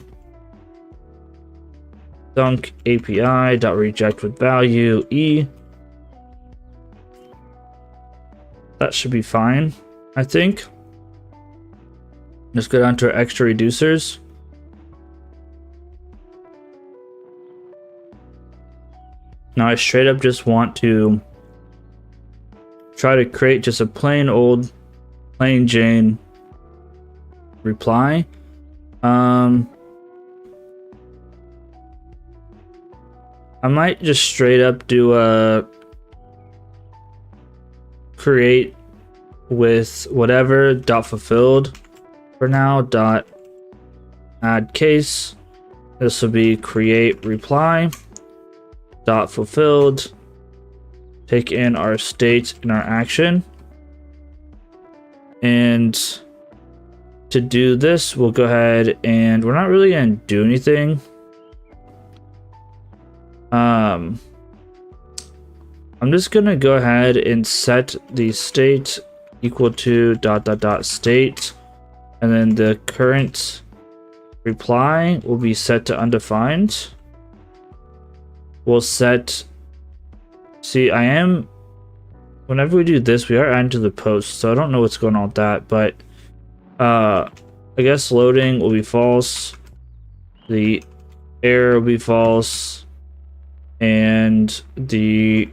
Dunk API.reject with value E. That should be fine, I think. Let's go down to our extra reducers. Now I straight up just want to try to create just a plain old, plain Jane reply. I might just straight up do a create with whatever dot fulfilled for now dot add case. This will be create reply dot fulfilled. Take in our state and our action. And to do this, we'll go ahead and we're not really going to do anything. I'm just gonna go ahead and set the state equal to state, and then the current reply will be set to undefined. We'll set, see, whenever we do this, we are adding to the post, so I don't know what's going on with that, but I guess loading will be false, the error will be false, and the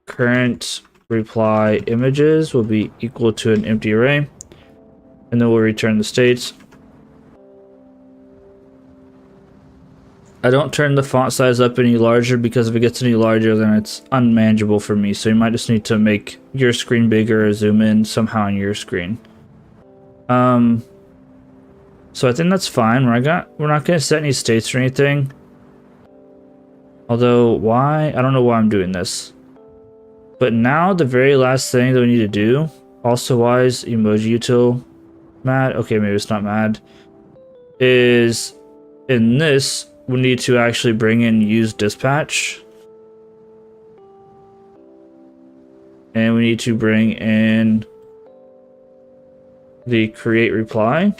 current reply images will be equal to an empty array, and then we'll return the states. I don't turn the font size up any larger because if it gets any larger then it's unmanageable for me, so you might just need to make your screen bigger or zoom in somehow on your screen. So I think that's fine. We're not going to set any states or anything. Although, why? I don't know why I'm doing this. But now the very last thing that we need to do, also why is emoji util mad? Okay, maybe it's not mad. Is in this, we need to actually bring in use dispatch. And we need to bring in the create reply.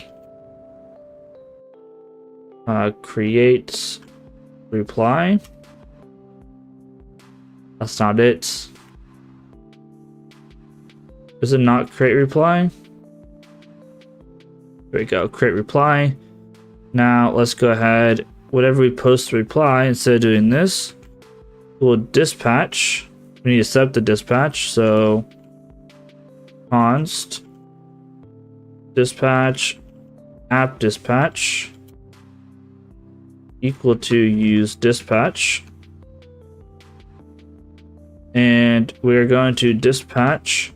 Create reply. That's not it. Is it not create reply? There we go, create reply. Now let's go ahead, whatever we post the reply, instead of doing this, we'll dispatch. We need to set up the dispatch, so const dispatch app dispatch equal to use dispatch. And we're going to dispatch,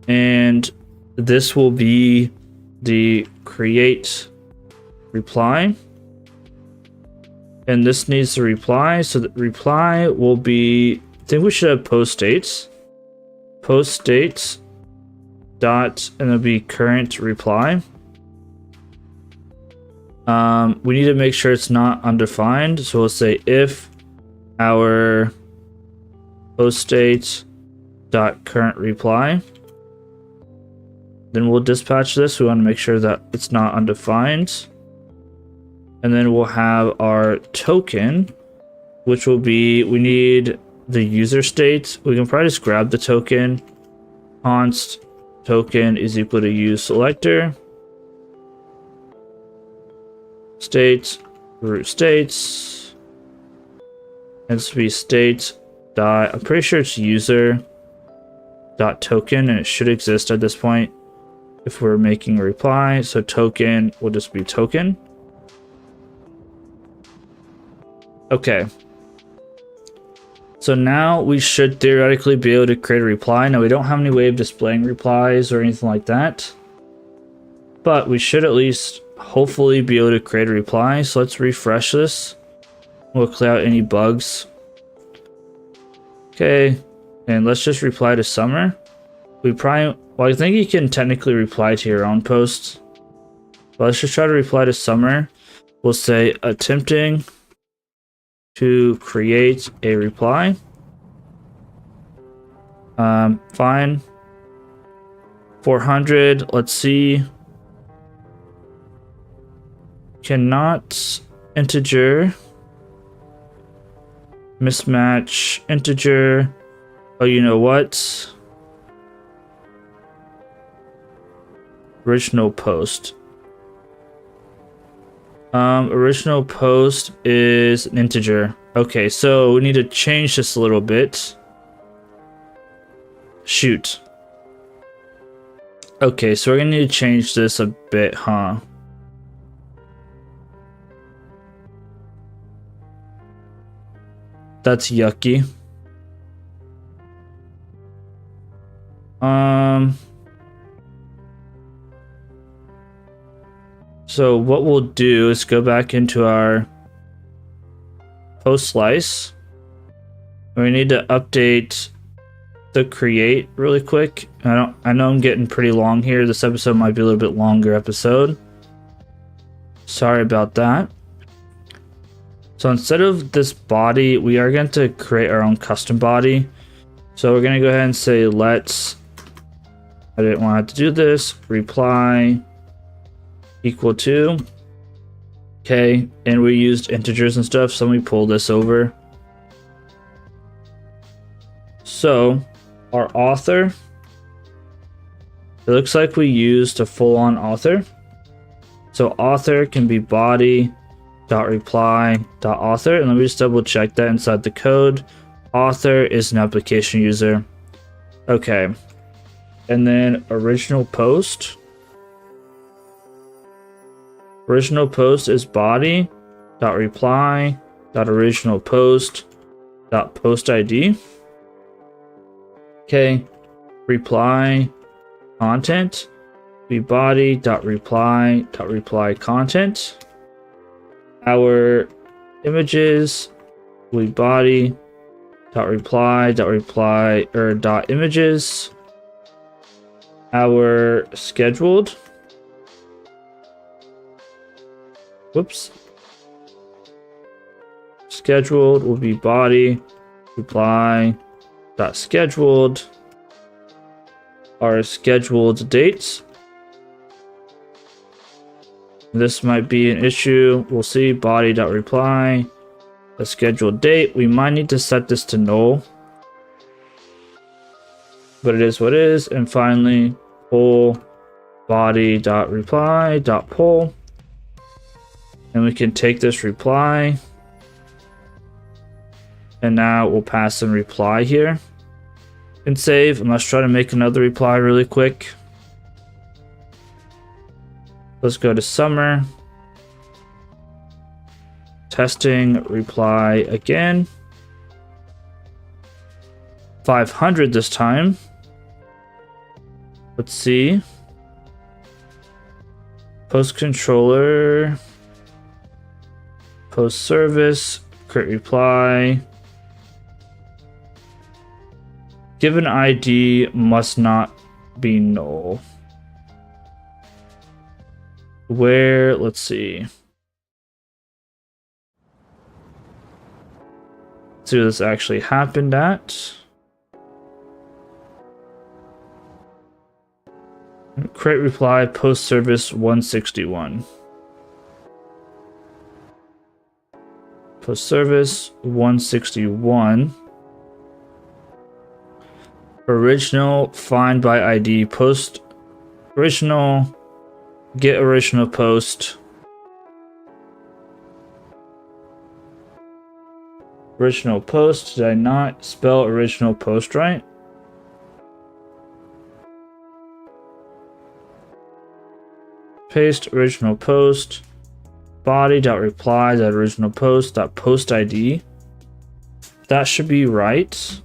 and this will be the create reply, and this needs to reply, so the reply will be, I think we should have post states dot, and it'll be current reply. We need to make sure it's not undefined, so we'll say if our post state dot current reply. Then we'll dispatch this. We want to make sure that it's not undefined. And then we'll have our token, which will be, we need the user state. We can probably just grab the token. Const token is equal to use selector. State, root states. And this will be state dot, I'm pretty sure it's user dot token, and it should exist at this point if we're making a reply. So token will just be token. Okay. So now we should theoretically be able to create a reply. Now we don't have any way of displaying replies or anything like that, but we should at least hopefully be able to create a reply. So let's refresh this. We'll clear out any bugs. Okay. And let's just reply to Summer. We probably, well, I think you can technically reply to your own posts. But let's just try to reply to Summer. We'll say attempting to create a reply. Fine. 400, let's see. Cannot integer. Mismatch integer. Oh, you know what? Original post. Original post is an integer. Okay, so we need to change this a little bit. Shoot. Okay, so we're gonna need to change this a bit, huh? That's yucky. So what we'll do is go back into our post slice. We need to update the create really quick. I know I'm getting pretty long here. This episode might be a little bit longer episode. Sorry about that. So instead of this body, we are going to create our own custom body. So we're going to go ahead and say let's, I didn't want to have to do this, reply equal to, okay, and we used integers and stuff, so let me pull this over. So our author, it looks like we used a full-on author. So author can be body dot reply dot author, and let me just double check that inside the code. Author is an application user. Okay, and then original post. Original post is body dot reply dot original post dot post ID. Okay, reply content be body dot reply content. Our images will be body dot reply or dot images. Our scheduled, whoops, scheduled will be body reply dot scheduled. Our scheduled dates, this might be an issue. We'll see. Body dot reply a scheduled date. We might need to set this to null, but it is what it is. And finally, pull body dot reply dot pull, and we can take this reply, and now we'll pass some reply here and save. And let's try to make another reply really quick. Let's go to Summer. Testing reply again. 500 this time. Let's see. Post controller. Post service. Create reply. Given ID must not be null. Where, let's see. Let's see what this actually happened at. Create reply post service 161. Post service 161. Original find by ID post original get original post. Original post. Did I not spell original post right? Paste original post. Body.reply.original post.post ID. That should be right.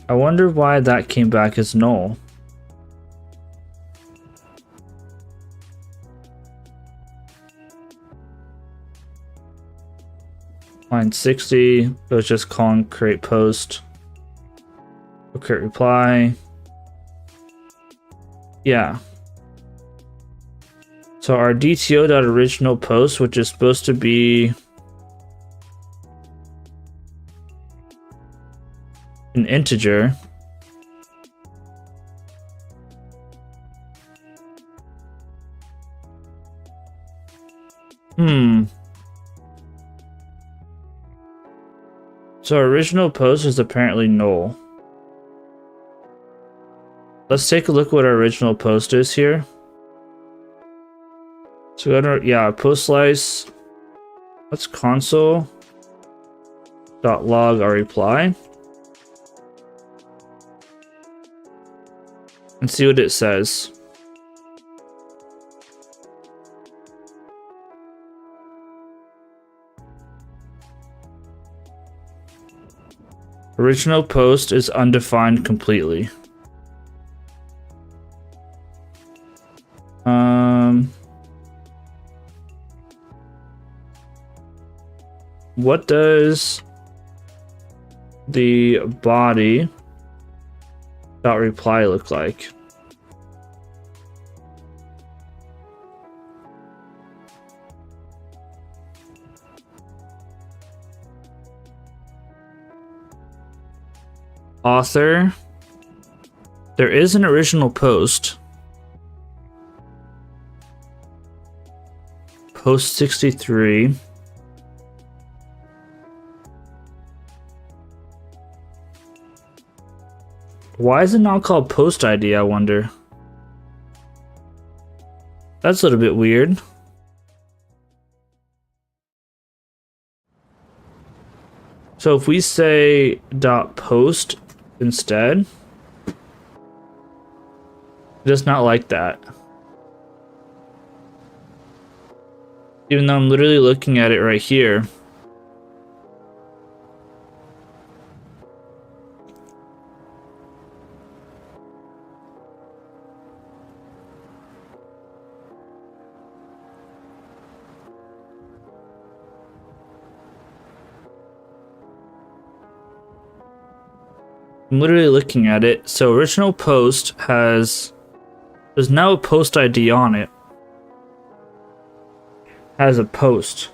I wonder why that came back as null. Line 60, it was just calling create post. Create reply. Yeah. So our DTO.original post, which is supposed to be an integer, So original post is apparently null. Let's take a look what our original post is here. So go to, yeah, post slice. Let's console.log our reply. And see what it says. Original post is undefined completely. What does the body dot reply look like? Author. There is an original post. Post 63. Why is it not called post ID, I wonder? That's a little bit weird. So if we say dot post instead, it does not like that. Even though I'm literally looking at it right here. I'm literally looking at it. So original post there's now a post ID on it. Has a post.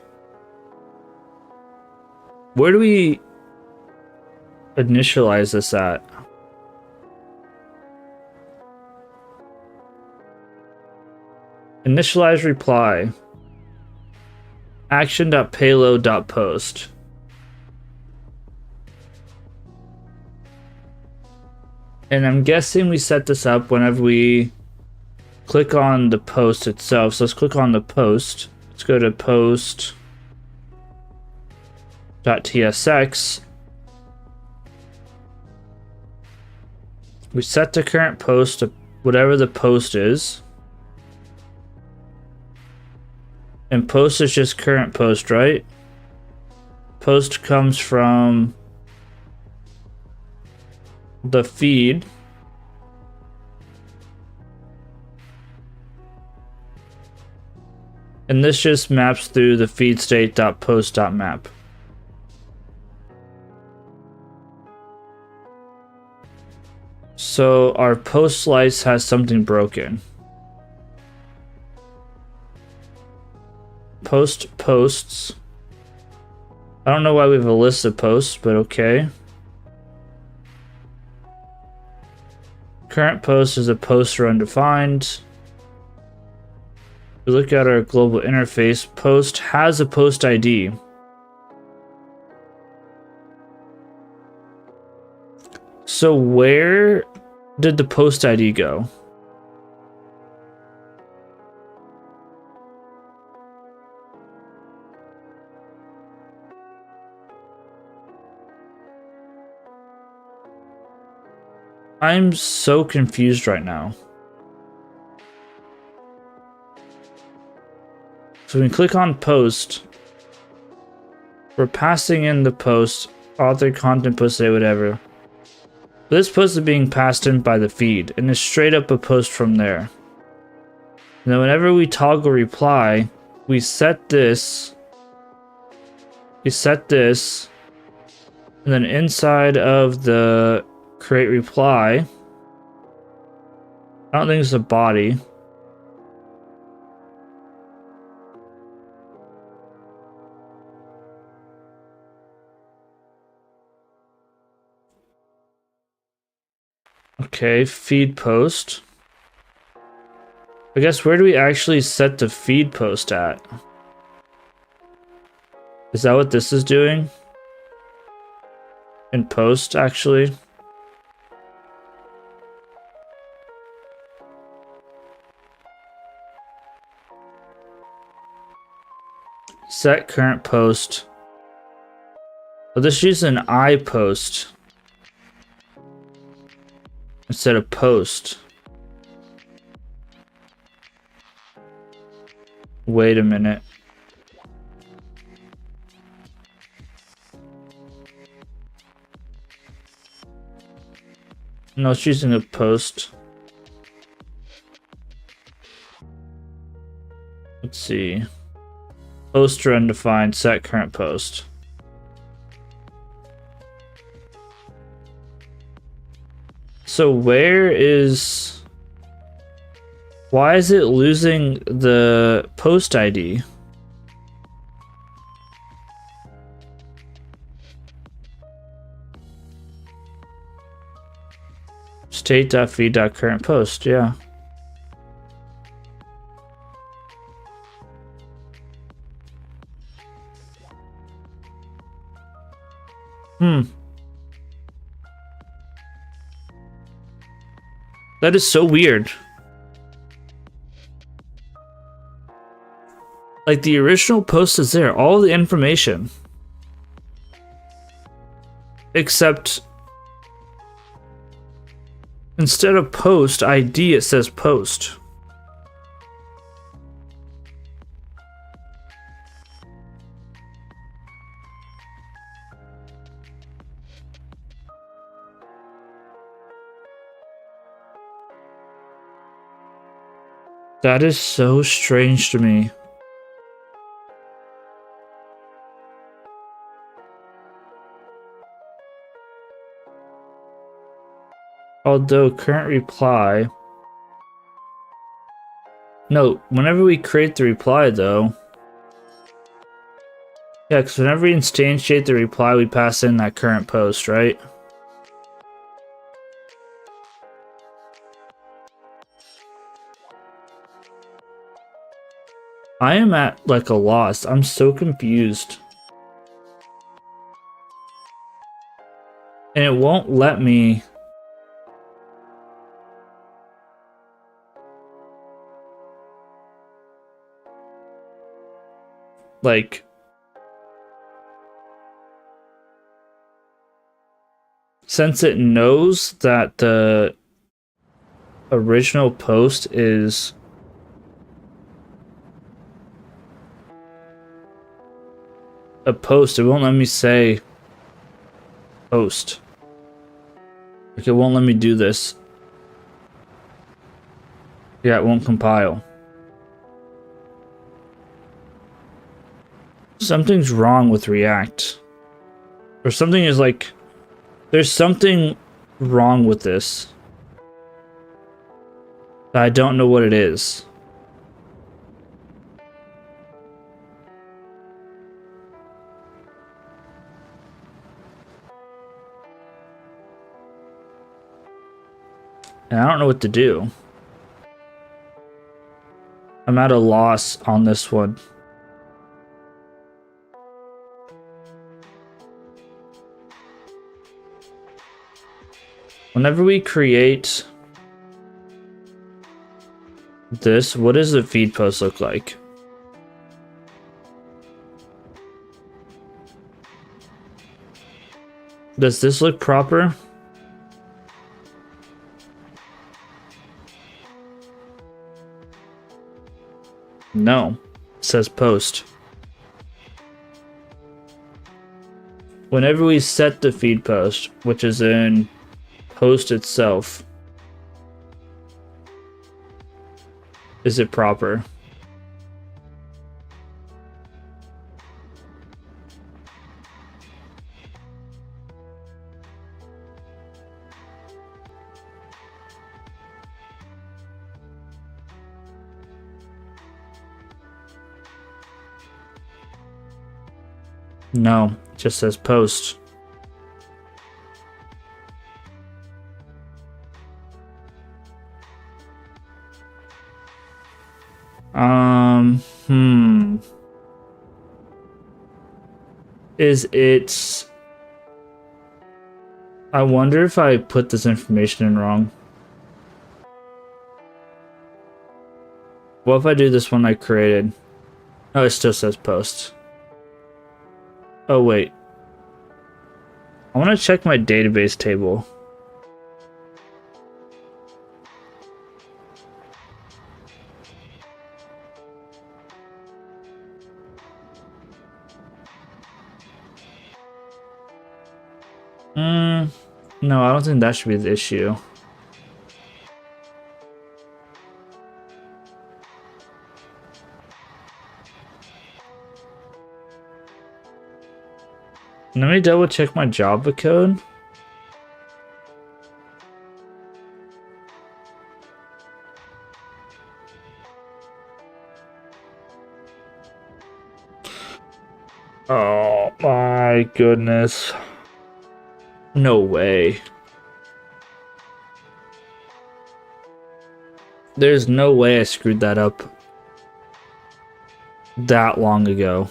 Where do we initialize this at? Initialize reply. Action.payload.post. And I'm guessing we set this up whenever we click on the post itself. So let's click on the post. Let's go to post.tsx. We set the current post to whatever the post is. And post is just current post, right? Post comes from the feed. And this just maps through the feed state.post.map. So our post slice has something broken. Post posts. I don't know why we have a list of posts, but okay. Current post is a poster undefined. We look at our global interface. Post has a post ID. So where did the post ID go? I'm so confused right now. So we click on post. We're passing in the post, author, content, post, say whatever. But this post is being passed in by the feed, and it's straight up a post from there. And then whenever we toggle reply, we set this, and then inside of the create reply, I don't think it's a body. Okay, feed post. I guess where do we actually set the feed post at? Is that what this is doing? In post, actually? Set current post. Oh, this uses an I post instead of post. Wait a minute. No, it's using a post. Let's see. Poster undefined, set current post. So where is... Why is it losing the post ID? State.feed.current post, yeah. That is so weird. Like, the original post is there, all the information. Except instead of post ID, it says post. That is so strange to me. Although current reply... No, whenever we create the reply though... Yeah, because whenever we instantiate the reply, we pass in that current post, right? I am at like a loss. I'm so confused. And it won't let me... Like... Since it knows that the original post is... a post, it won't let me say post. Like it won't let me do this. Yeah, it won't compile. Something's wrong with React. Or something is like... There's something wrong with this. I don't know what it is. And I don't know what to do. I'm at a loss on this one. Whenever we create this, what does the feed post look like? Does this look proper? No, it says post. Whenever we set the feed post, which is in post itself, is it proper? No, it just says post. Is it... I wonder if I put this information in wrong. What if I do this one I created? Oh, it still says post. Oh, wait. I want to check my database table. No, I don't think that should be the issue. Let me double check my Java code. Oh my goodness. No way. There's no way I screwed that up that long ago.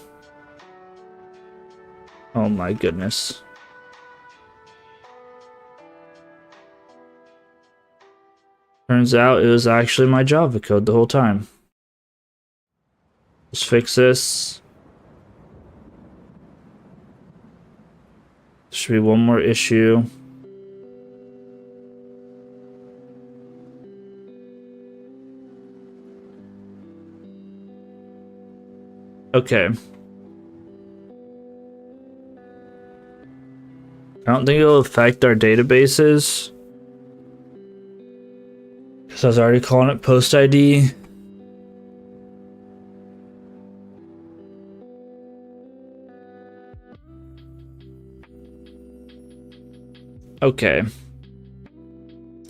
Oh my goodness. Turns out it was actually my Java code the whole time. Let's fix this. Should be one more issue. Okay. I don't think it'll affect our databases, because I was already calling it post ID. Okay.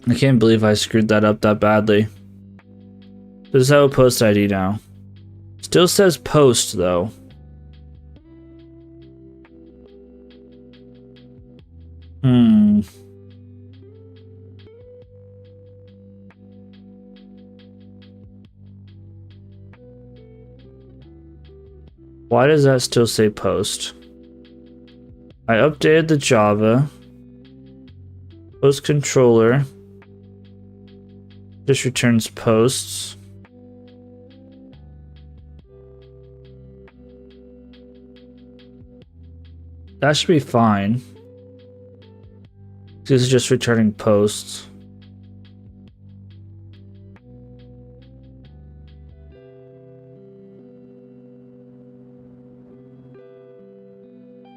I can't believe I screwed that up that badly. This is how a post ID now. Still says post though. Why does that still say post? I updated the Java. Post controller just returns posts. That should be fine. This is just returning posts.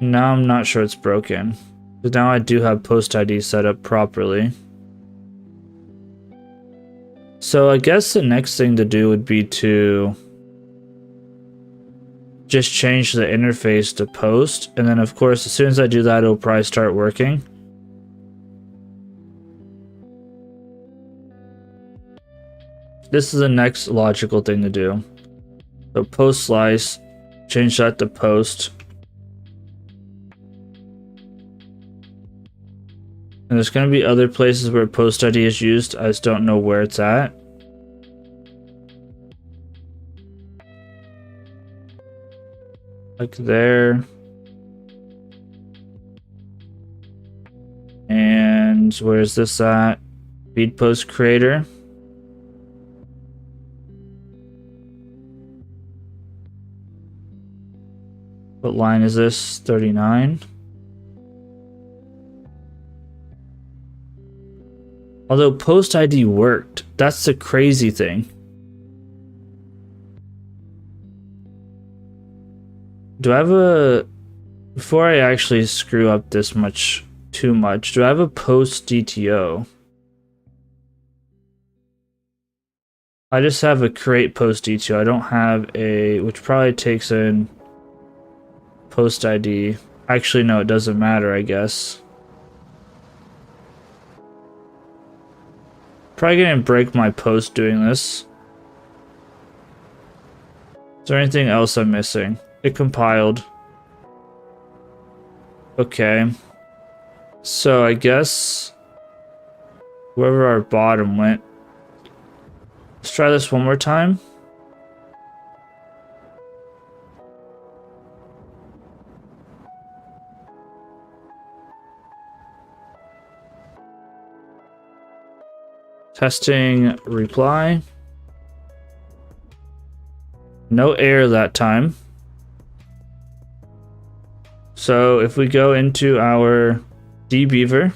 Now I'm not sure it's broken. So now I do have post ID set up properly. So I guess the next thing to do would be to just change the interface to post, and then of course as soon as I do that it'll probably start working. This is the next logical thing to do. So post slice, change that to post. And there's going to be other places where post ID is used. I just don't know where it's at. Like there. And where's this at? Feed post creator. What line is this? 39. Although post ID worked. That's the crazy thing. Do I have a... Before I actually screw up this much, too much, do I have a post DTO? I just have a create post DTO. I don't have a... Which probably takes in post ID. Actually, no, it doesn't matter, I guess. Probably gonna break my post doing this. Is there anything else I'm missing? It compiled. Okay. So I guess wherever our bottom went. Let's try this one more time. Testing reply. No error that time. So if we go into our dbeaver,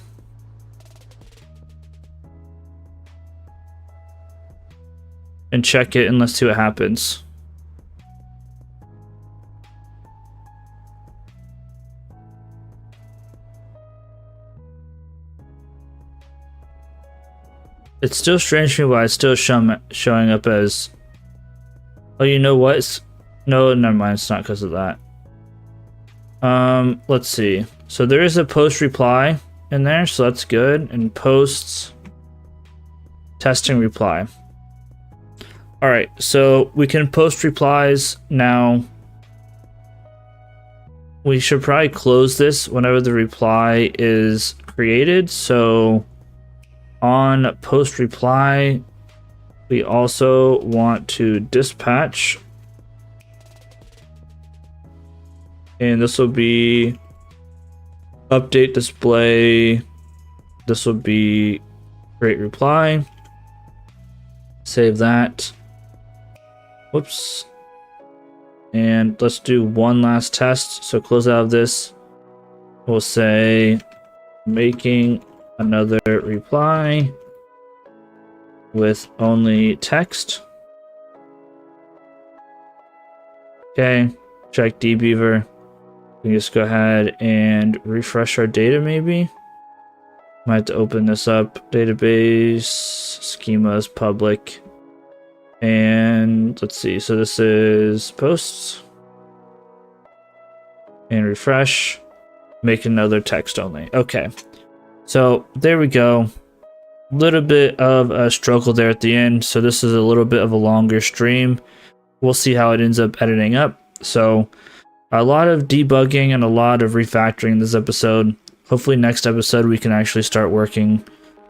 and check it and let's see what happens. It's still strange to me why it's still showing up as... Oh, you know what? No, never mind. It's not because of that. Let's see. So there is a post reply in there, so that's good. And posts, testing reply. All right, so we can post replies now. We should probably close this whenever the reply is created. So on post reply, we also want to dispatch. And this will be update display. This will be create reply. Save that. Whoops. And let's do one last test. So close out of this. We'll say making another reply with only text. Okay, check dbeaver. We can just go ahead and refresh our data maybe. Might have to open this up. Database, schemas, public. And let's see, so this is posts. And refresh. Make another text only. Okay. So there we go. Little bit of a struggle there at the end. So this is a little bit of a longer stream. We'll see how it ends up editing up. So a lot of debugging and a lot of refactoring this episode. Hopefully next episode we can actually start working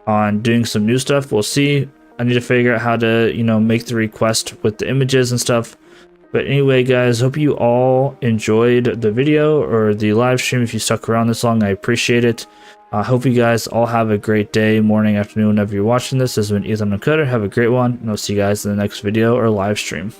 on doing some new stuff. We'll see. I need to figure out how to, make the request with the images and stuff. But anyway, guys, hope you all enjoyed the video or the live stream. If you stuck around this long, I appreciate it. I hope you guys all have a great day, morning, afternoon, whenever you're watching this. This has been Ethan and Cutter. Have a great one, and I'll see you guys in the next video or live stream.